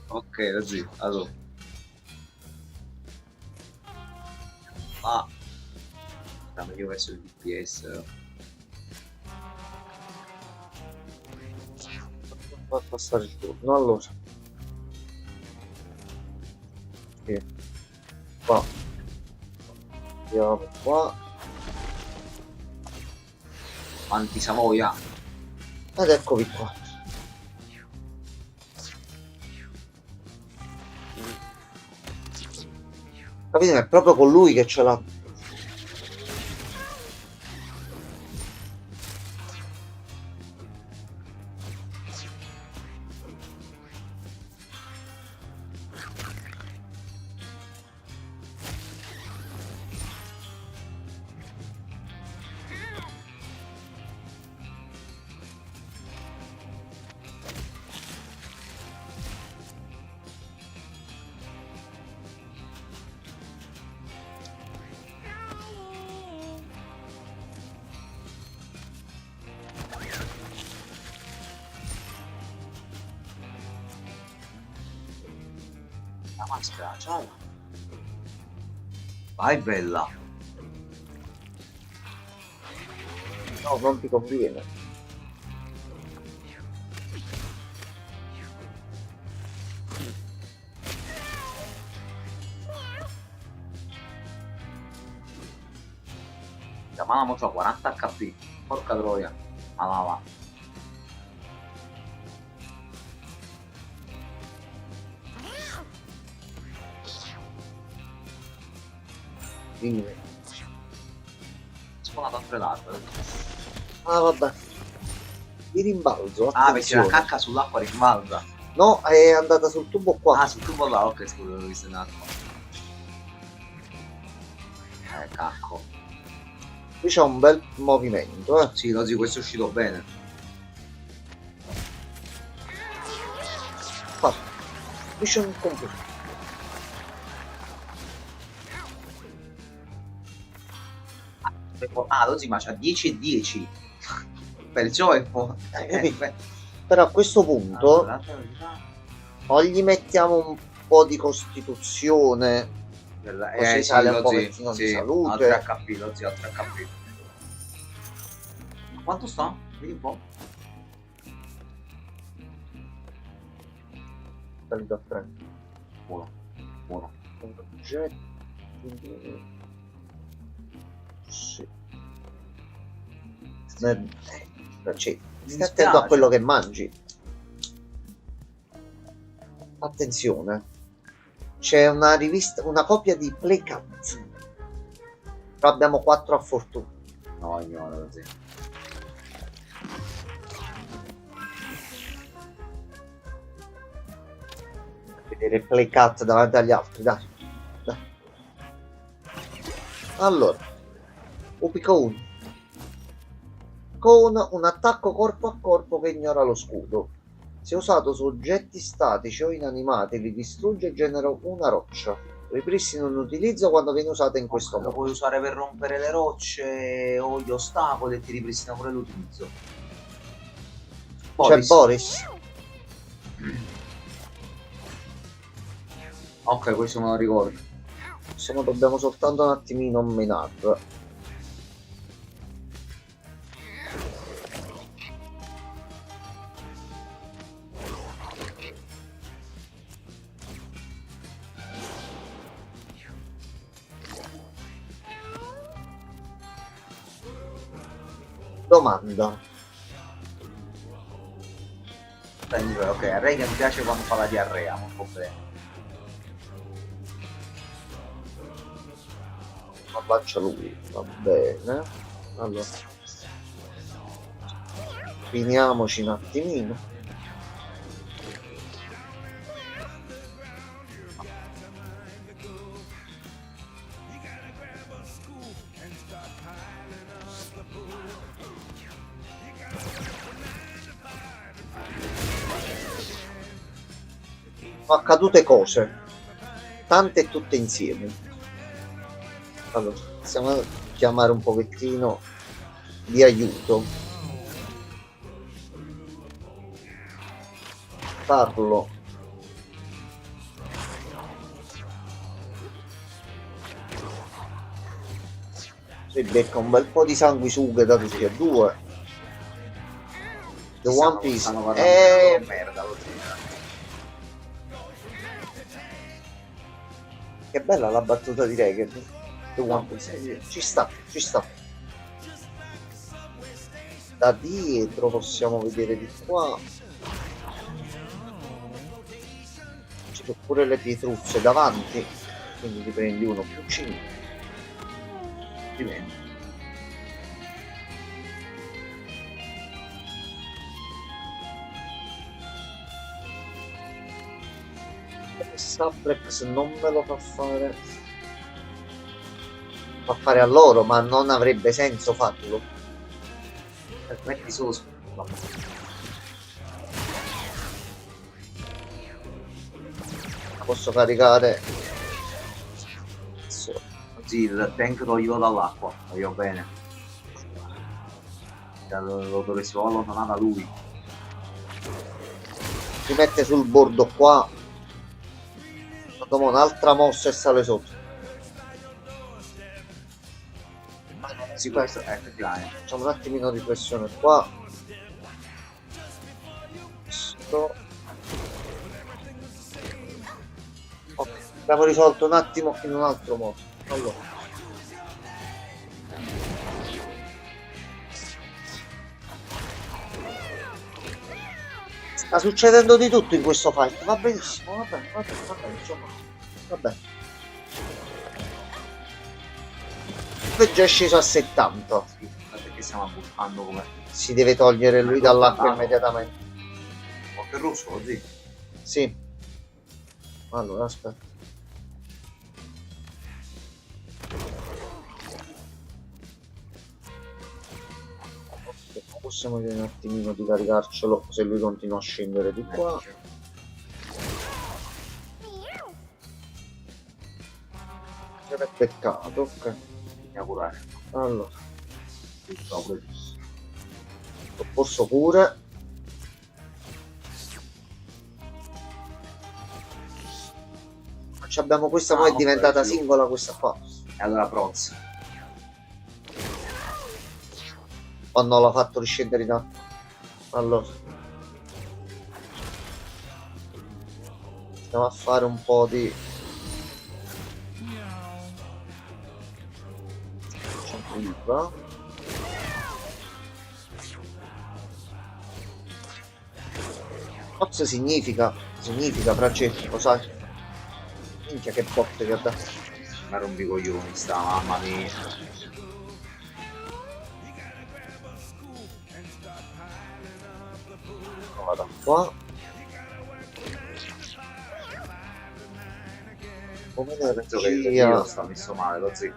Ok, così, allora. Ah. Sta meglio verso il DPS. Fa passare il turno, allora. Sì. Qua. Andiamo qua. Quanti Savoia. Ed eccovi qua. Capite? È proprio con lui che ce l'ha. La maschera, ciao. Vai bella. No, non ti conviene. La mano c'ha 40 HP. Porca troia. Ma va. Quindi... Suonato a frenato. Ah, vabbè. Di rimbalzo, Ah, perché la attenzione. cacca sull'acqua rimbalza. No, è andata sul tubo qua. Ah, sul tubo là, ok, scusa, l'ho visto in acqua. Cacco. Qui c'è un bel movimento, eh. Sì, Rosy, questo è uscito bene. Fatto. Mission complete. Ah, Rosy, ma c'ha 10 e 10. Perciò è po'. Capito? Però a questo punto Allora, o gli mettiamo un po' di costituzione, così sale un pochettino di salute. Altro HP, Rosy, altro HP. Ma quanto sta? Vedi un po'. salito a 30. Buono, buono. Oggetti. Sì. Cioè, stai attento a quello che mangi. Attenzione, c'è una rivista, una copia di Playcat. Però abbiamo 4 a fortuna. No, ignora Rosy. Vedere Playcat davanti agli altri, dai. Allora, Upico 1 con un attacco corpo a corpo che ignora lo scudo. Se usato su oggetti statici o inanimati, li distrugge e genera una roccia. Ripristina un utilizzo quando viene usata in questo Lo modo. puoi usare per rompere le rocce o gli ostacoli e ti ripristina pure l'utilizzo. C'è Boris. Ok, questo me lo ricordo. Insomma, dobbiamo soltanto un attimino menarlo. Domanda. Ok, a Ray che mi piace quando fa la diarrea, molto bene. Abbaccia lui, va bene. Allora, finiamoci un attimino. Sono accadute cose, tante e tutte insieme. Allora, iniziamo a chiamare un pochettino di aiuto. Parlo. Si becca un bel po' di sanguisughe da tutti e due. The One Piece è... merda, lo so. Che bella la battuta di Reagan. The One Piece. Ci sta, ci sta. Da dietro possiamo vedere di qua. Ci sono pure le pietruzze davanti. Quindi ti prendi uno più 5. Diventa. Sabrex non me lo fa fare. Fa fare a loro, ma non avrebbe senso farlo. Metti solo Posso caricare. Sì, il tank toglilo dall'acqua, voglio bene. Lo dovessimo allontanare da lui. Si mette sul bordo qua. Quando mo un'altra mossa e sale sotto. Sì, questo è effettivamente. Facciamo un attimino di pressione qua. Sto. Ok, abbiamo risolto un attimo in un altro modo. Allora. Sta succedendo di tutto in questo fight. Va benissimo, va bene, va bene, va bene, insomma. Va bene. E già è sceso a 70. Sì, perché stiamo buttando come Si deve togliere lui dall'acqua immediatamente. qualche rosso così. Sì. Allora, aspetta. Ok, possiamo vedere un attimino di caricarcelo se lui continua a scendere di qua. È peccato, ok. Bisogna curare. Allora, Giusto, pure giusto. lo posso pure. Abbiamo questa, poi è ok, diventata sì. singola questa qua. E allora Proz. O no, l'ha fatto riscendere in acqua. Allora. Andiamo a fare un po' di... Qua. Forse significa Francesco, sai? Minchia che botte che ha dato. Ma rompi i coglioni sta, mamma mia. Vado qua. Come Penso che il energia. video sta messo male, lo zio.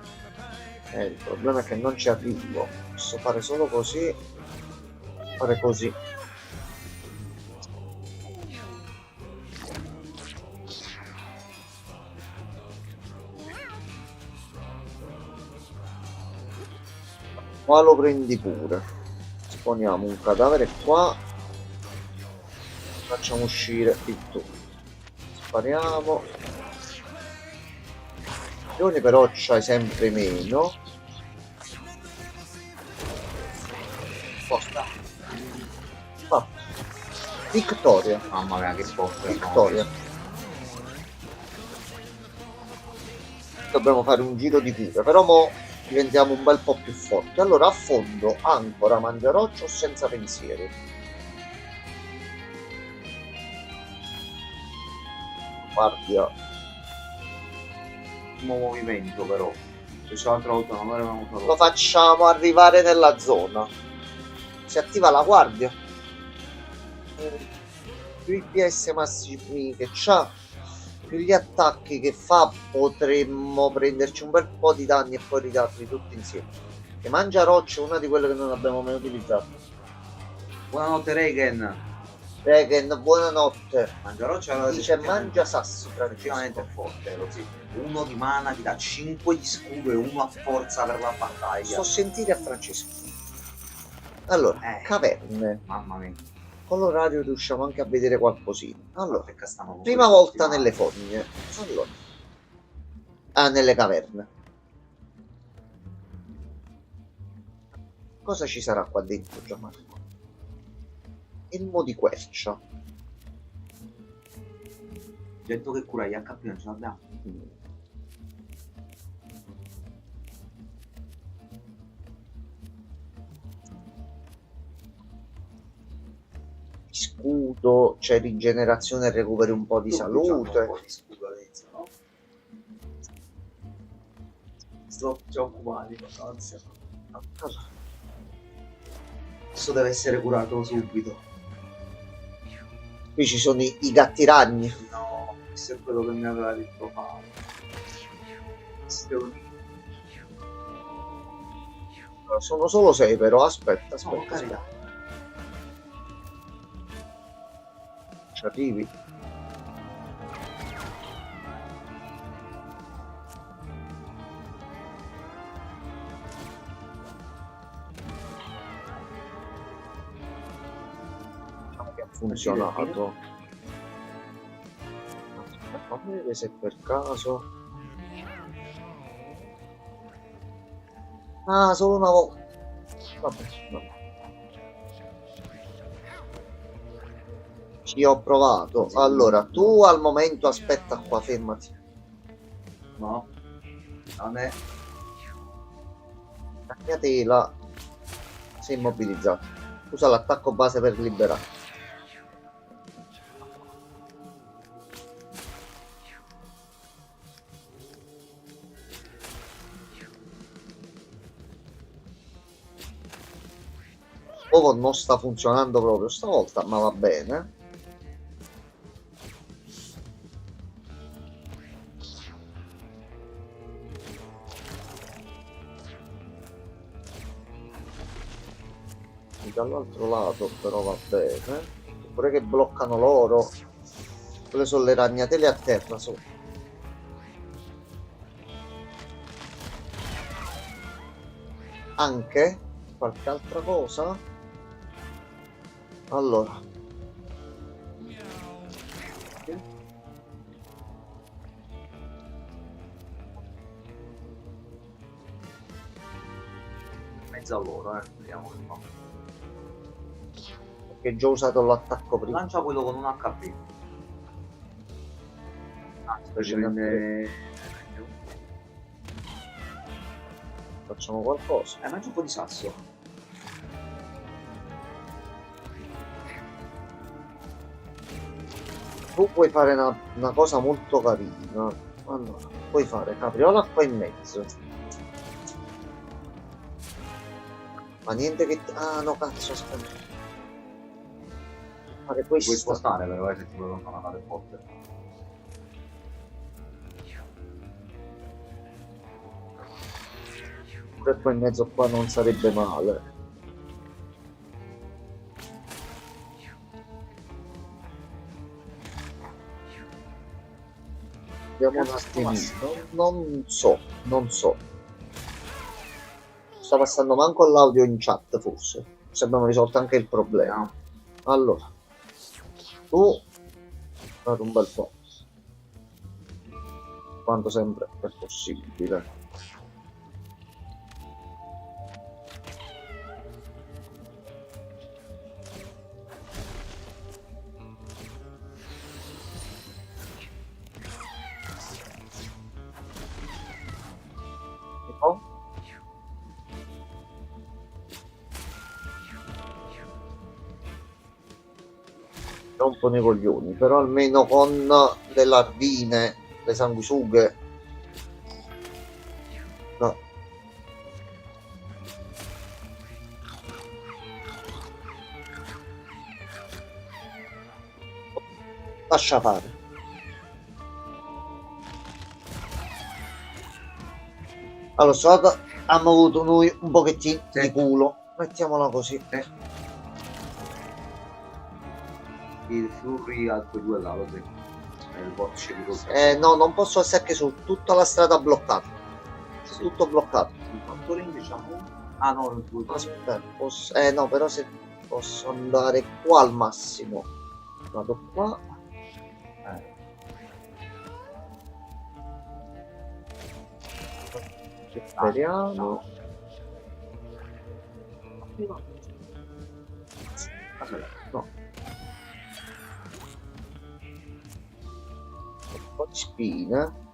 Il problema è che non ci arrivo. Posso fare solo così. Fare così. Qua lo prendi pure. Sponiamo un cadavere qua. Facciamo uscire il tutto. Spariamo. Però c'hai sempre meno. Posta. Fatto. Vittoria. Mamma mia che botte. Vittoria. Dobbiamo fare un giro di cura, però mo diventiamo un bel po' più forti. Allora, a fondo, ancora mangiaroccio o senza pensieri? Guardia. Ultimo movimento però. Se l'altra volta non l'avevamo Lo fatto. facciamo arrivare nella zona. Si attiva la guardia. Più i PS massimi che c'ha, più gli attacchi che fa, potremmo prenderci un bel po' di danni e poi ridarli tutti insieme. Che mangia rocce è una di quelle che non abbiamo mai utilizzato. Buonanotte Regan. Regen, buonanotte. Mangiaroccia allora Dice mangia sassi, effettivamente è Francesco. forte lo zio. Uno di mana ti dà 5 di scudo e uno a forza per la battaglia. Sto sentire a Francesco. Allora, caverne. Mamma mia. Con l'orario riusciamo anche a vedere qualcosina. Allora, Perché stiamo con prima questi volta mali. nelle fogne. Allora. Ah, nelle caverne. Cosa ci sarà qua dentro, Gianmarco? Elmo di quercia. Detto che cura gli HP non ce l'abbiamo. Scudo, c'è rigenerazione e recuperi un po' di salute. Un po' di scudo all'inizio, no? Sto occupati, ansia. Questo deve essere curato subito. Qui ci sono i gatti ragni. No, questo è quello che mi aveva detto Paolo. Sono solo 6 però, aspetta, No, aspetta. carità. Ci arrivi? Diciamo che ha funzionato. Aspetta. Vedere se per caso. Ah, solo una volta. Vabbè, vabbè. Ci ho provato. Allora, tu al momento aspetta qua, fermati. No, non è. La mia tela si è immobilizzata. Usa l'attacco base per liberare. Ovo non sta funzionando proprio stavolta, ma va bene. Dall'altro lato però va bene. Pure che bloccano loro. Quelle sono le ragnatele a terra sotto. Anche qualche altra cosa. Allora, Mezzo a loro, vediamo che fa. perché già ho usato l'attacco prima. Lancia quello con un HP. Anzi, Invece prende... Facciamo qualcosa. mangia un po' di sasso. Tu puoi fare una cosa molto carina. Allora, puoi fare capriola qua in mezzo. Ma niente che... Ah no, cazzo, aspetta. Fare Puoi questo. spostare però se ti vuoi allontanare forte. Per qua in mezzo qua non sarebbe male. Vediamo un attimino. Non so. Sta passando manco l'audio in chat forse. Se abbiamo risolto anche il problema. Allora. Tu fate un bel po'. Quanto sempre è possibile. No? Rompono i coglioni, però almeno con le larvine, le sanguisughe. No. Lascia fare. Allora, stavolta abbiamo avuto noi un pochettino di culo, mettiamola così. Il Fury al tuo due là, lo sai. Il bot scegli col No, non posso essere che su tutta la strada bloccata. È tutto bloccato. Il fattore diciamo. Ah no, non puoi fare. Aspetta, posso... no, però se posso andare qua al massimo. Vado qua. Speriamo. Aspetta. No. Un po' di spine.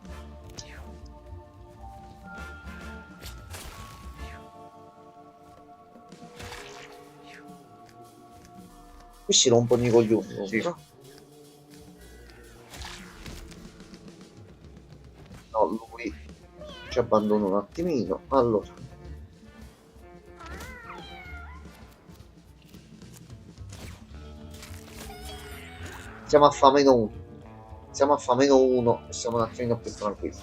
Qui si rompono i coglioni. Sì. No? No, lui ci abbandona un attimino. Allora. Siamo a fa meno 1. Siamo a fa meno 1 e siamo un attimino più tranquilli.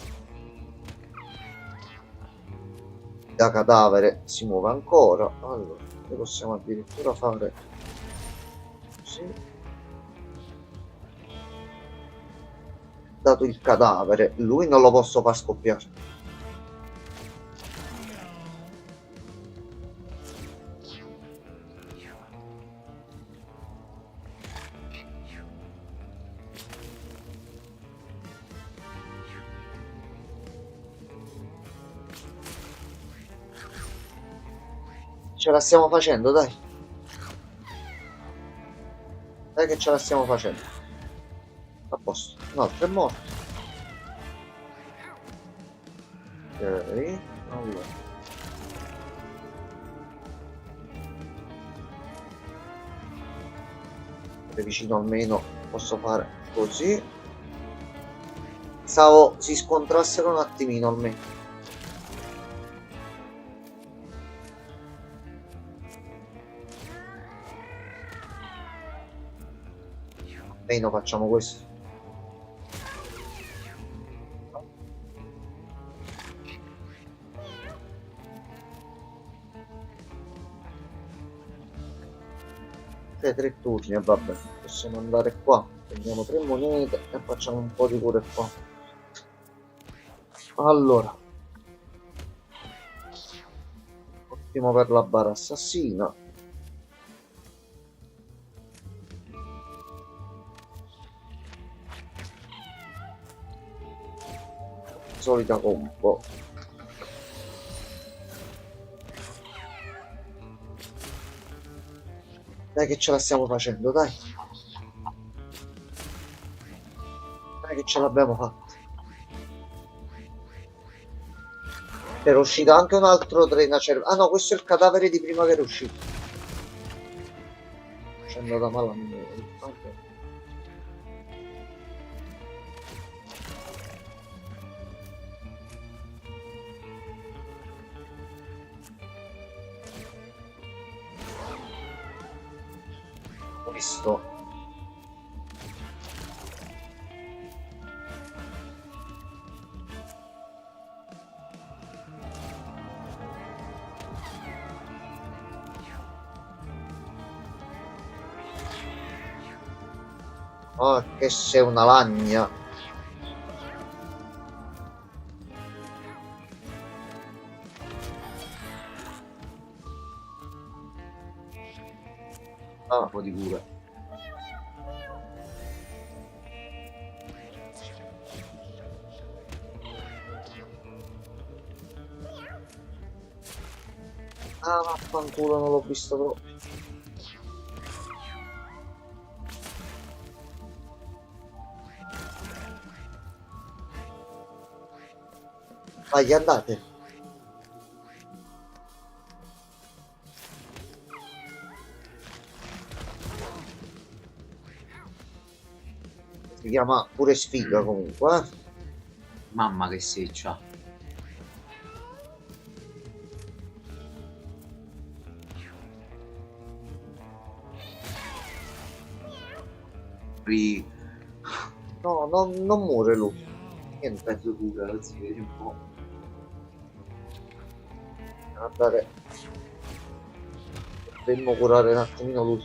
Da cadavere si muove ancora. Allora, noi possiamo addirittura fare così. Dato il cadavere, lui non lo posso far scoppiare. Ce la stiamo facendo, dai. Dai che ce la stiamo facendo. A posto. Un altro è morto. Ok. Allora. Vicino almeno posso fare così. Stavo si scontrassero un attimino almeno. Almeno facciamo questo. Tre turni e vabbè, possiamo andare qua, prendiamo 3 monete e facciamo un po' di cure qua. Allora, ottimo per la bara assassina. Solita combo. Dai che ce la stiamo facendo, dai. Dai che ce l'abbiamo fatta. Era uscito anche un altro treno. Ah no, questo è il cadavere di prima che era uscito. Ci è andata male a me. Ok. Questo. Oh, che sei una lagna. Un po' di cura. Ah, vaffanculo, non l'ho visto proprio. Vai, andate. Si chiama pure sfiga comunque, eh. Mamma che seccia. No, non muore lui. Niente, Pezzo cura, si vede un po'. andare. Dovremmo curare un attimino lui.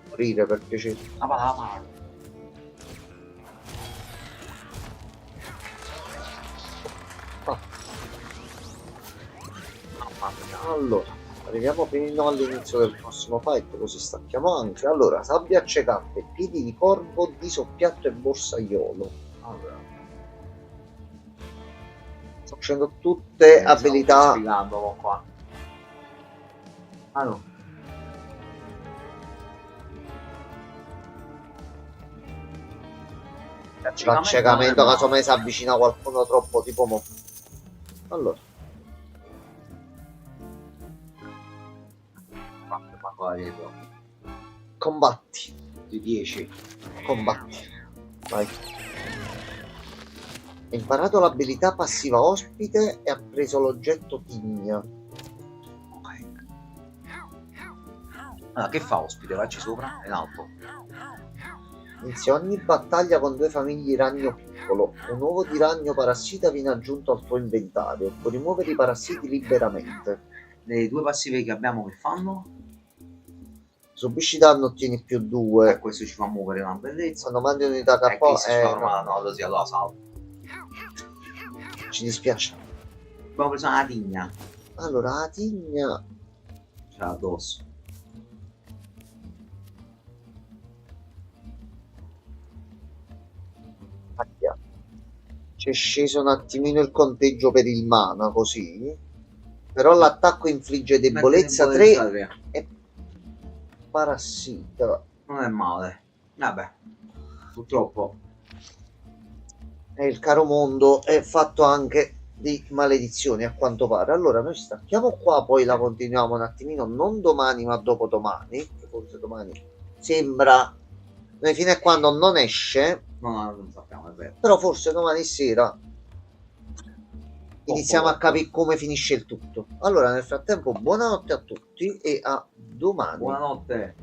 Morire per piacere. La mano. Ah, Mamma mia. allora, arriviamo fino all'inizio del prossimo fight, così stacchiamo anche. Allora, sabbia accecante, piedi di corvo, disoppiatto e borsaiolo. Allora, sto facendo tutte abilità. Spiegando qua. Ah no. L'accecamento casomai si avvicina a qualcuno troppo tipo mo. Allora, combatti, Di 10. combatti, vai. Ha imparato l'abilità passiva ospite e ha preso l'oggetto tigna. Ok. Allora, che fa ospite? Vacci sopra? In alto. Inizia ogni battaglia con 2 famiglie di ragno piccolo. Un uovo di ragno parassita viene aggiunto al tuo inventario. Puoi rimuovere i parassiti liberamente. Le 2 passive che abbiamo che fanno? Subisci danno, ottieni più 2. Questo ci fa muovere una bellezza. Quando mandi unità E qui KO, si fa no, no, così allora salvo. ci dispiace. Abbiamo preso una tigna. Allora, la tigna. Ce l'ha addosso. C'è sceso un attimino il conteggio per il mana così, però l'attacco infligge debolezza 3 e parassita. Non è male. Vabbè, purtroppo. E il caro mondo è fatto anche di maledizioni a quanto pare. Allora noi stacchiamo qua, poi la continuiamo un attimino, non domani ma dopodomani, che forse domani sembra, noi fino a quando non esce, No, non sappiamo, è vero. però forse domani sera iniziamo a capire come finisce il tutto. Allora nel frattempo buonanotte a tutti e a domani. Buonanotte.